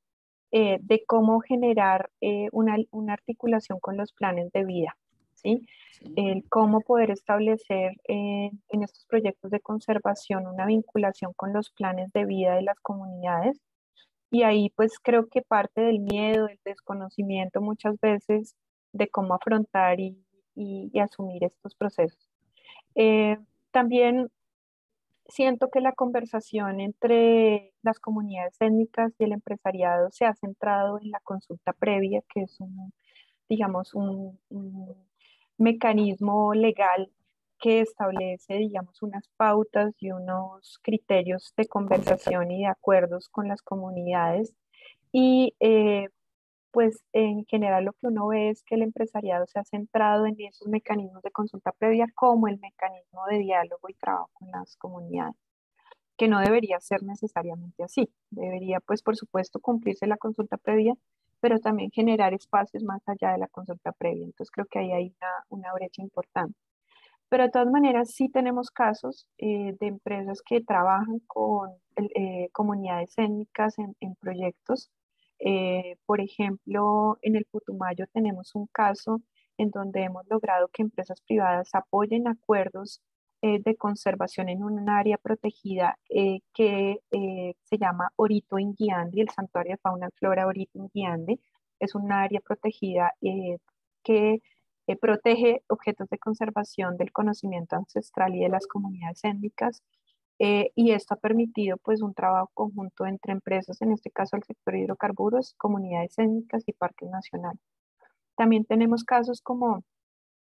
de cómo generar una articulación con los planes de vida, ¿sí? Sí. El cómo poder establecer en estos proyectos de conservación una vinculación con los planes de vida de las comunidades. Y ahí pues creo que parte del miedo, del desconocimiento muchas veces de cómo afrontar y asumir estos procesos. Eh, También siento que la conversación entre las comunidades étnicas y el empresariado se ha centrado en la consulta previa, que es digamos, un mecanismo legal que establece, digamos, unas pautas y unos criterios de conversación y de acuerdos con las comunidades. Y pues en general lo que uno ve es que el empresariado se ha centrado en esos mecanismos de consulta previa como el mecanismo de diálogo y trabajo con las comunidades, que no debería ser necesariamente así. Debería, pues, por supuesto, cumplirse la consulta previa, pero también generar espacios más allá de la consulta previa. Entonces, creo que ahí hay una brecha importante. Pero de todas maneras, sí tenemos casos de empresas que trabajan con comunidades étnicas en proyectos. Por ejemplo, en el Putumayo tenemos un caso en donde hemos logrado que empresas privadas apoyen acuerdos de conservación en un área protegida que se llama Orito Inguiandi, el Santuario de Fauna y Flora Orito Inguiandi. Es un área protegida que protege objetos de conservación del conocimiento ancestral y de las comunidades étnicas. Y esto ha permitido pues un trabajo conjunto entre empresas, en este caso el sector de hidrocarburos, comunidades étnicas y parques nacionales. También tenemos casos como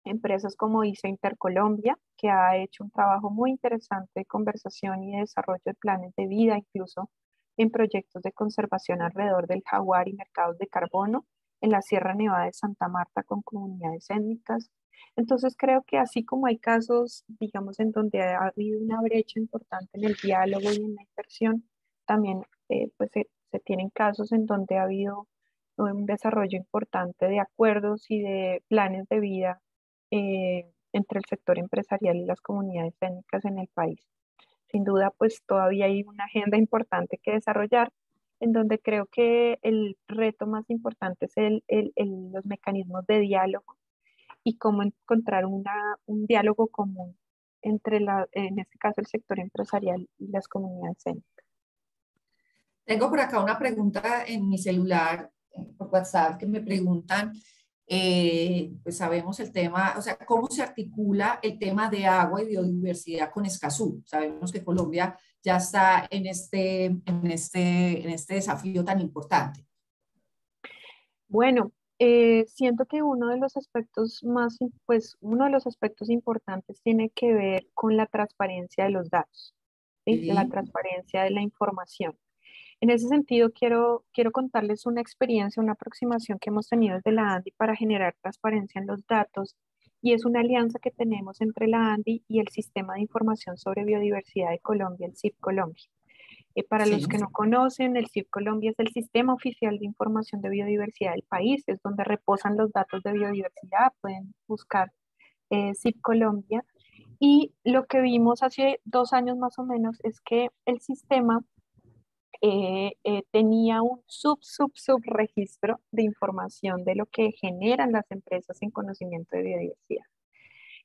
empresas como ISA Intercolombia, que ha hecho un trabajo muy interesante de conversación y de desarrollo de planes de vida, incluso en proyectos de conservación alrededor del jaguar y mercados de carbono en la Sierra Nevada de Santa Marta con comunidades étnicas. Entonces creo que así como hay casos, digamos, en donde ha habido una brecha importante en el diálogo y en la inversión, también pues se tienen casos en donde ha habido un desarrollo importante de acuerdos y de planes de vida entre el sector empresarial y las comunidades étnicas en el país. Sin duda, pues todavía hay una agenda importante que desarrollar, en donde creo que el reto más importante es los mecanismos de diálogo y cómo encontrar un diálogo común entre, en este caso, el sector empresarial y las comunidades étnicas. Tengo por acá una pregunta en mi celular, por WhatsApp, que me preguntan, pues sabemos el tema, o sea, ¿cómo se articula el tema de agua y biodiversidad con Escazú? Sabemos que Colombia ya está en este desafío tan importante. Bueno, siento que uno de los aspectos pues uno de los aspectos importantes tiene que ver con la transparencia de los datos, ¿sí? La Sí, transparencia de la información. En ese sentido, quiero contarles una experiencia, una aproximación que hemos tenido desde la ANDI para generar transparencia en los datos, y es una alianza que tenemos entre la ANDI y el Sistema de Información sobre Biodiversidad de Colombia, el SIB Colombia. Para los sí. que no conocen, el SIB Colombia es el Sistema Oficial de Información de Biodiversidad del país, es donde reposan los datos de biodiversidad, pueden buscar SIB Colombia. Y lo que vimos hace 2 años más o menos es que el sistema tenía un subregistro de información de lo que generan las empresas en conocimiento de biodiversidad.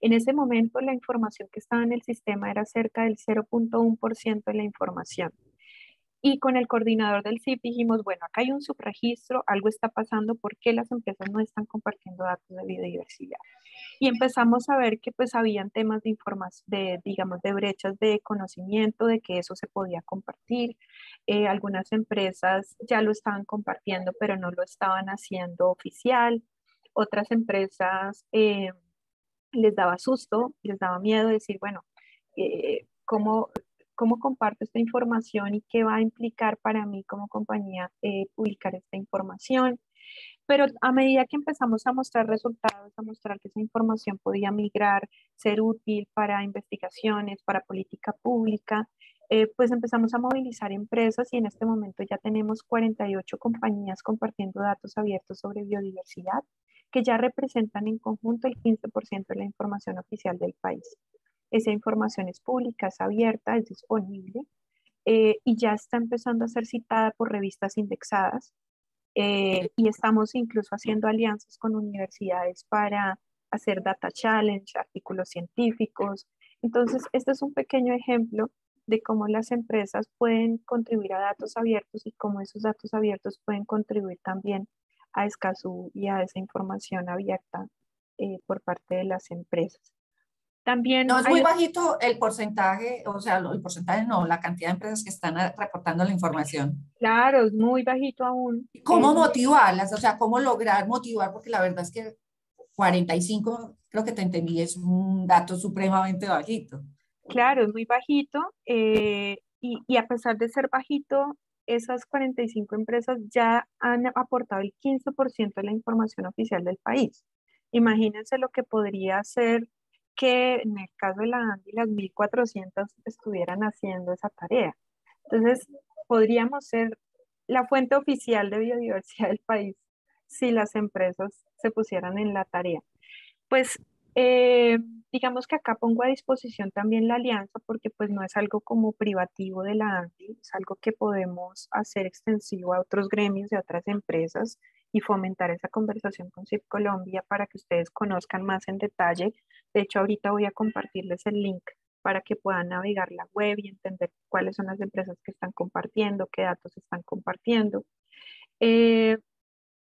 En ese momento, la información que estaba en el sistema era cerca del 0,1% de la información. Y con el coordinador del CIP dijimos, bueno, acá hay un subregistro, algo está pasando, ¿por qué las empresas no están compartiendo datos de biodiversidad? Y empezamos a ver que pues habían temas de información, digamos, de brechas de conocimiento, de que eso se podía compartir. Algunas empresas ya lo estaban compartiendo, pero no lo estaban haciendo oficial. Otras empresas les daba susto, les daba miedo decir, bueno, ¿cómo comparto esta información y qué va a implicar para mí como compañía publicar esta información? Pero a medida que empezamos a mostrar resultados, a mostrar que esa información podía migrar, ser útil para investigaciones, para política pública, pues empezamos a movilizar empresas y en este momento ya tenemos 48 compañías compartiendo datos abiertos sobre biodiversidad, que ya representan en conjunto el 15% de la información oficial del país. Esa información es pública, es abierta, es disponible y ya está empezando a ser citada por revistas indexadas y estamos incluso haciendo alianzas con universidades para hacer data challenge, artículos científicos. Entonces, este es un pequeño ejemplo de cómo las empresas pueden contribuir a datos abiertos y cómo esos datos abiertos pueden contribuir también a Escazú y a esa información abierta por parte de las empresas. También No, es muy hay, bajito el porcentaje, o sea, el porcentaje no, la cantidad de empresas que están reportando la información. claro, es muy bajito aún, ¿Cómo motivarlas? O sea, ¿cómo lograr motivar? Porque la verdad es que 45, creo que te entendí, es un dato supremamente bajito. claro, es muy bajito y a pesar de ser bajito, esas 45 empresas ya han aportado el 15% de la información oficial del país. Imagínense lo que podría ser que en el caso de la ANDI las 1.400 estuvieran haciendo esa tarea. Entonces, podríamos ser la fuente oficial de biodiversidad del país si las empresas se pusieran en la tarea. Pues eh, digamos que acá pongo a disposición también la alianza porque pues no es algo como privativo de la ANDI, es algo que podemos hacer extensivo a otros gremios y a otras empresas y fomentar esa conversación con CIP Colombia para que ustedes conozcan más en detalle. De hecho, ahorita voy a compartirles el link para que puedan navegar la web y entender cuáles son las empresas que están compartiendo, qué datos están compartiendo. Eh,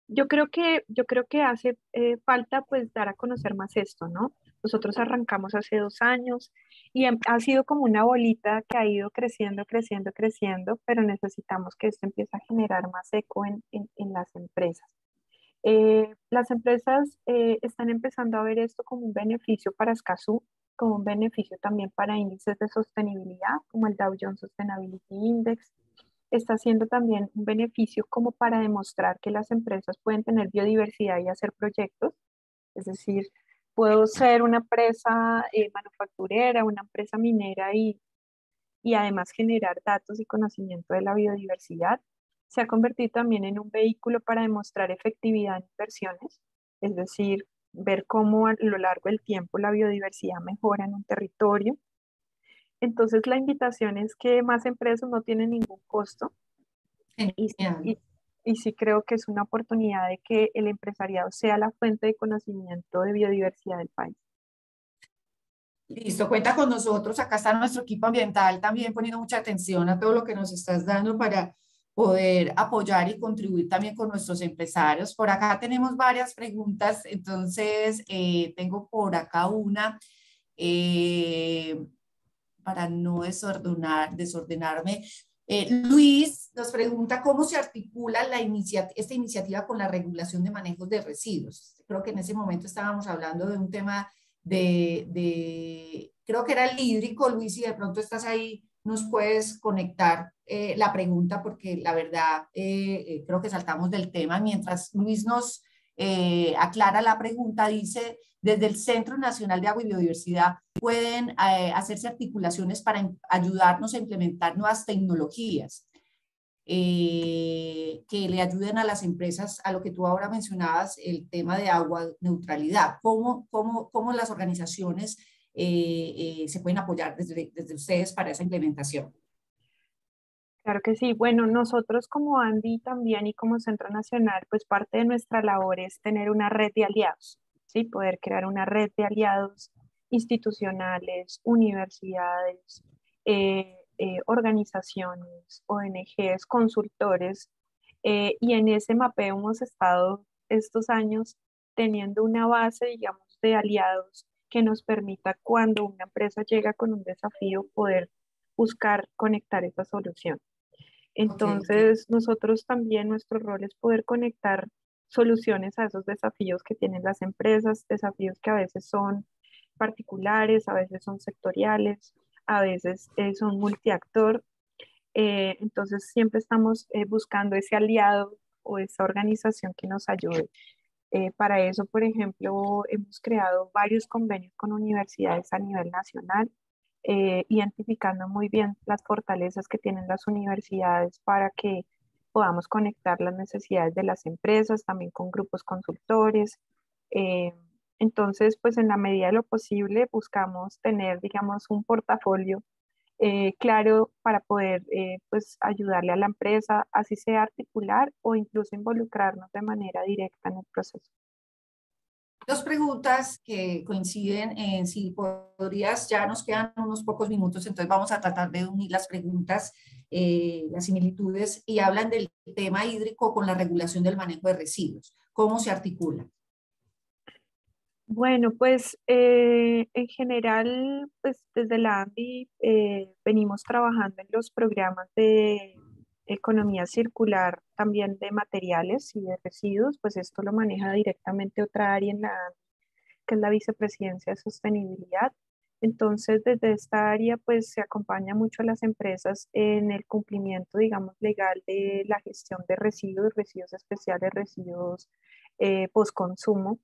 yo creo que hace falta pues dar a conocer más esto, ¿no? Nosotros arrancamos hace 2 años y ha sido como una bolita que ha ido creciendo, creciendo, creciendo, pero necesitamos que esto empiece a generar más eco en las empresas. Las empresas están empezando a ver esto como un beneficio para Escazú, como un beneficio también para índices de sostenibilidad, como el Dow Jones Sustainability Index. Está siendo también un beneficio como para demostrar que las empresas pueden tener biodiversidad y hacer proyectos. Es decir, puedo ser una empresa manufacturera, una empresa minera y además generar datos y conocimiento de la biodiversidad. Se ha convertido también en un vehículo para demostrar efectividad en inversiones, es decir, ver cómo a lo largo del tiempo la biodiversidad mejora en un territorio. Entonces, la invitación es que más empresas no tienen ningún costo y, Genial. y sí creo que es una oportunidad de que el empresariado sea la fuente de conocimiento de biodiversidad del país. Listo, cuenta con nosotros. Acá está nuestro equipo ambiental también poniendo mucha atención a todo lo que nos estás dando para poder apoyar y contribuir también con nuestros empresarios. Por acá tenemos varias preguntas, entonces tengo por acá una para no desordenarme. Luis nos pregunta cómo se articula esta iniciativa con la regulación de manejos de residuos. Creo que en ese momento estábamos hablando de un tema creo que era el hídrico, Luis, si de pronto estás ahí, nos puedes conectar la pregunta porque la verdad creo que saltamos del tema. Mientras Luis nos aclara la pregunta, dice, desde el Centro Nacional de Agua y Biodiversidad pueden hacerse articulaciones para ayudarnos a implementar nuevas tecnologías que le ayuden a las empresas a lo que tú ahora mencionabas, el tema de agua neutralidad. ¿Cómo las organizaciones se pueden apoyar desde ustedes para esa implementación? Claro que sí. Bueno, nosotros como Andy también y como Centro Nacional, pues parte de nuestra labor es tener una red de aliados, ¿sí? Poder crear una red de aliados institucionales, universidades, organizaciones, ONGs, consultores, y en ese mapeo hemos estado estos años teniendo una base, digamos, de aliados que nos permita cuando una empresa llega con un desafío poder buscar conectar esa solución. Ok. Entonces, nosotros también, nuestro rol es poder conectar soluciones a esos desafíos que tienen las empresas, desafíos que a veces son particulares, a veces son sectoriales, a veces son multiactor. Entonces, siempre estamos buscando ese aliado o esa organización que nos ayude. Para eso, por ejemplo, hemos creado varios convenios con universidades a nivel nacional, identificando muy bien las fortalezas que tienen las universidades para que podamos conectar las necesidades de las empresas, también con grupos consultores. Eh, entonces, pues en la medida de lo posible buscamos tener, digamos, un portafolio claro para poder pues ayudarle a la empresa, así sea articular o incluso involucrarnos de manera directa en el proceso. Dos preguntas que coinciden en si podrías, ya nos quedan unos pocos minutos, entonces vamos a tratar de unir las preguntas, las similitudes, y hablan del tema hídrico con la regulación del manejo de residuos. ¿Cómo se articula? Bueno, pues en general, pues desde la ANDI venimos trabajando en los programas de economía circular, también de materiales y de residuos, pues esto lo maneja directamente otra área en la ANDI, que es la Vicepresidencia de Sostenibilidad. Entonces, desde esta área, pues se acompaña mucho a las empresas en el cumplimiento, digamos, legal de la gestión de residuos, residuos especiales, residuos postconsumo,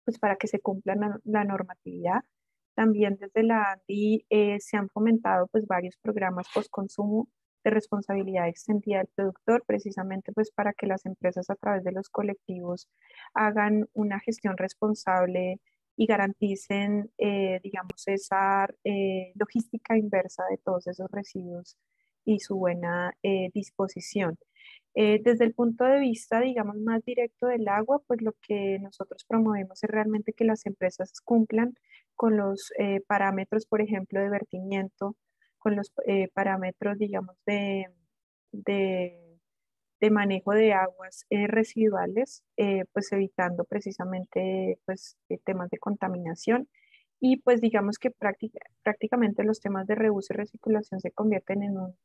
pues para que se cumpla la normatividad. También desde la ANDI se han fomentado pues varios programas postconsumo de responsabilidad extendida del productor, precisamente pues para que las empresas a través de los colectivos hagan una gestión responsable y garanticen, digamos, esa logística inversa de todos esos residuos y su buena disposición. Desde el punto de vista, digamos, más directo del agua, pues lo que nosotros promovemos es realmente que las empresas cumplan con los parámetros, por ejemplo, de vertimiento, con los parámetros, digamos, de, de manejo de aguas residuales, pues evitando precisamente pues, temas de contaminación. Y pues digamos que prácticamente los temas de reuso y reciclación se convierten en un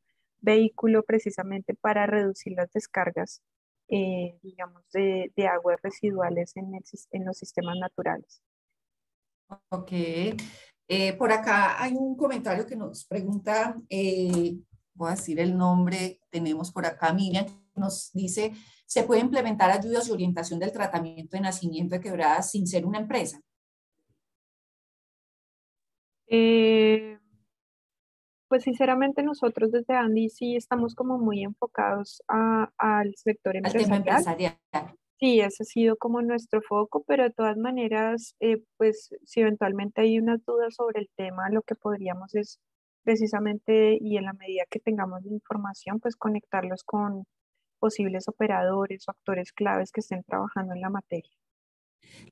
vehículo precisamente para reducir las descargas, digamos, de aguas residuales en los sistemas naturales. Ok. Por acá hay un comentario que nos pregunta, voy a decir el nombre, tenemos por acá Miriam, nos dice, ¿se puede implementar ayudas y orientación del tratamiento de nacimiento de quebradas sin ser una empresa? Pues sinceramente nosotros desde Andy sí estamos como muy enfocados al sector al tema empresarial. empresarial. Sí, ese ha sido como nuestro foco, pero de todas maneras, pues si eventualmente hay unas dudas sobre el tema, lo que podríamos es precisamente, y en la medida que tengamos la información, pues conectarlos con posibles operadores o actores claves que estén trabajando en la materia.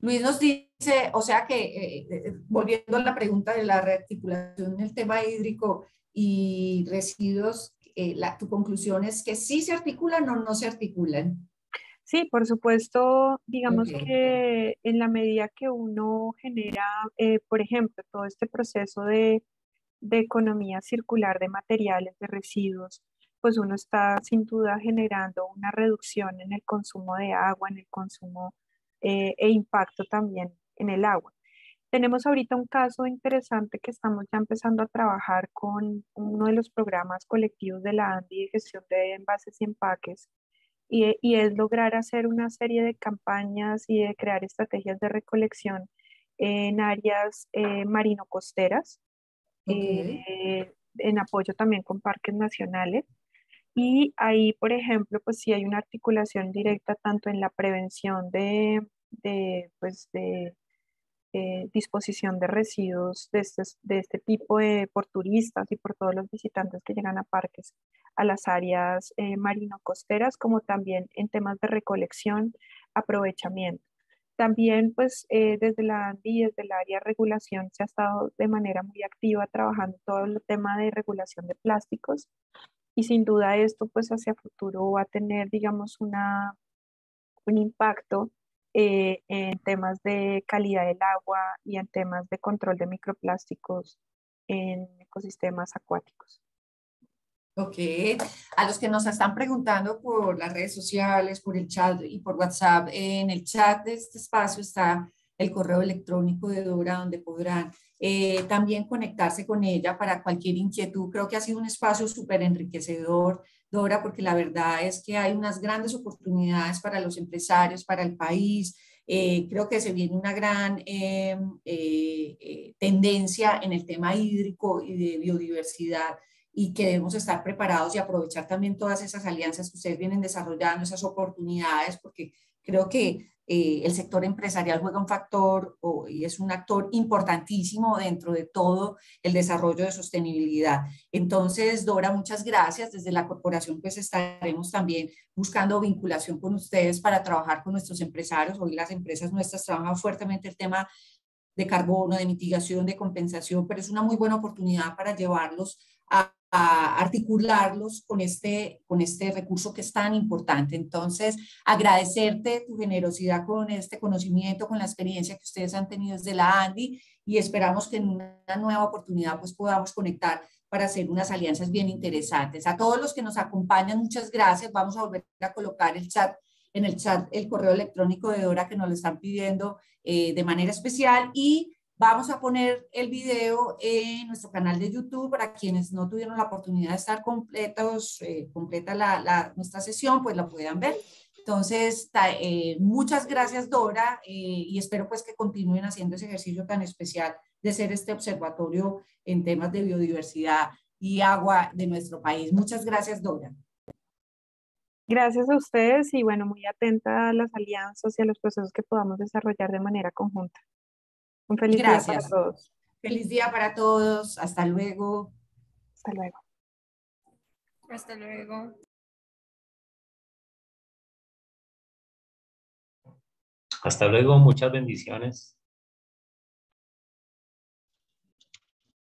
Luis nos dice, o sea que, volviendo a la pregunta de la rearticulación en el tema hídrico y residuos, tu conclusión es que sí se articulan o no se articulan. Sí, por supuesto, digamos Ok. que en la medida que uno genera, por ejemplo, todo este proceso de economía circular de materiales, de residuos, pues uno está sin duda generando una reducción en el consumo de agua, en el consumo e impacto también en el agua. Tenemos ahorita un caso interesante que estamos ya empezando a trabajar con uno de los programas colectivos de la ANDI de gestión de envases y empaques, y es lograr hacer una serie de campañas y de crear estrategias de recolección en áreas marino-costeras, Ok. en apoyo también con parques nacionales. Y ahí, por ejemplo, pues sí hay una articulación directa tanto en la prevención pues, de disposición de residuos de este tipo por turistas y por todos los visitantes que llegan a parques, a las áreas marino-costeras, como también en temas de recolección, aprovechamiento. También, pues, desde la ANDI, desde el área de regulación, se ha estado de manera muy activa trabajando todo el tema de regulación de plásticos, y sin duda esto, pues, hacia futuro va a tener, digamos, un impacto en temas de calidad del agua y en temas de control de microplásticos en ecosistemas acuáticos. Ok, a los que nos están preguntando por las redes sociales, por el chat y por WhatsApp, en el chat de este espacio está el correo electrónico de Dora, donde podrán también conectarse con ella para cualquier inquietud. Creo que ha sido un espacio súper enriquecedor, Dora, porque la verdad es que hay unas grandes oportunidades para los empresarios, para el país. Creo que se viene una gran tendencia en el tema hídrico y de biodiversidad, y que debemos estar preparados y aprovechar también todas esas alianzas que ustedes vienen desarrollando, esas oportunidades, porque creo que el sector empresarial juega un factor y es un actor importantísimo dentro de todo el desarrollo de sostenibilidad. Entonces, Dora, muchas gracias. Desde la corporación pues estaremos también buscando vinculación con ustedes para trabajar con nuestros empresarios. Hoy las empresas nuestras trabajan fuertemente el tema de carbono, de mitigación, de compensación, pero es una muy buena oportunidad para llevarlos a articularlos con este recurso que es tan importante. Entonces, agradecerte tu generosidad con este conocimiento, con la experiencia que ustedes han tenido desde la ANDI, y esperamos que en una nueva oportunidad pues podamos conectar para hacer unas alianzas bien interesantes. A todos los que nos acompañan, muchas gracias. Vamos a volver a colocar en el chat el correo electrónico de Dora, que nos lo están pidiendo de manera especial, y vamos a poner el video en nuestro canal de YouTube para quienes no tuvieron la oportunidad de estar completa nuestra sesión, pues la puedan ver. Entonces, muchas gracias, Dora, y espero pues que continúen haciendo ese ejercicio tan especial de ser este observatorio en temas de biodiversidad y agua de nuestro país. Muchas gracias, Dora. Gracias a ustedes y bueno, muy atenta a las alianzas y a los procesos que podamos desarrollar de manera conjunta. Un feliz día para Gracias. todos. Feliz día para todos. Hasta luego. Hasta luego. Hasta luego. Hasta luego, muchas bendiciones.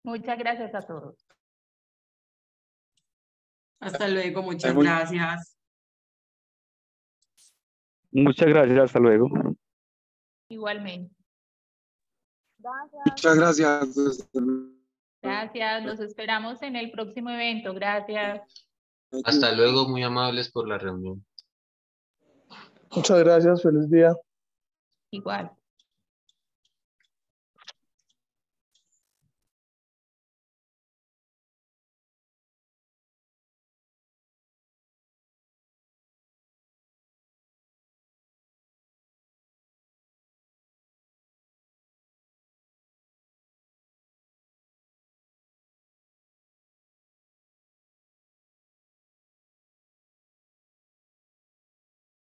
Muchas gracias a todos. Hasta luego, muchas gracias. Muchas gracias, hasta luego. Igualmente. Gracias. Muchas gracias. Gracias, los esperamos en el próximo evento. Gracias. Hasta luego, muy amables por la reunión. Muchas gracias, feliz día. Igual.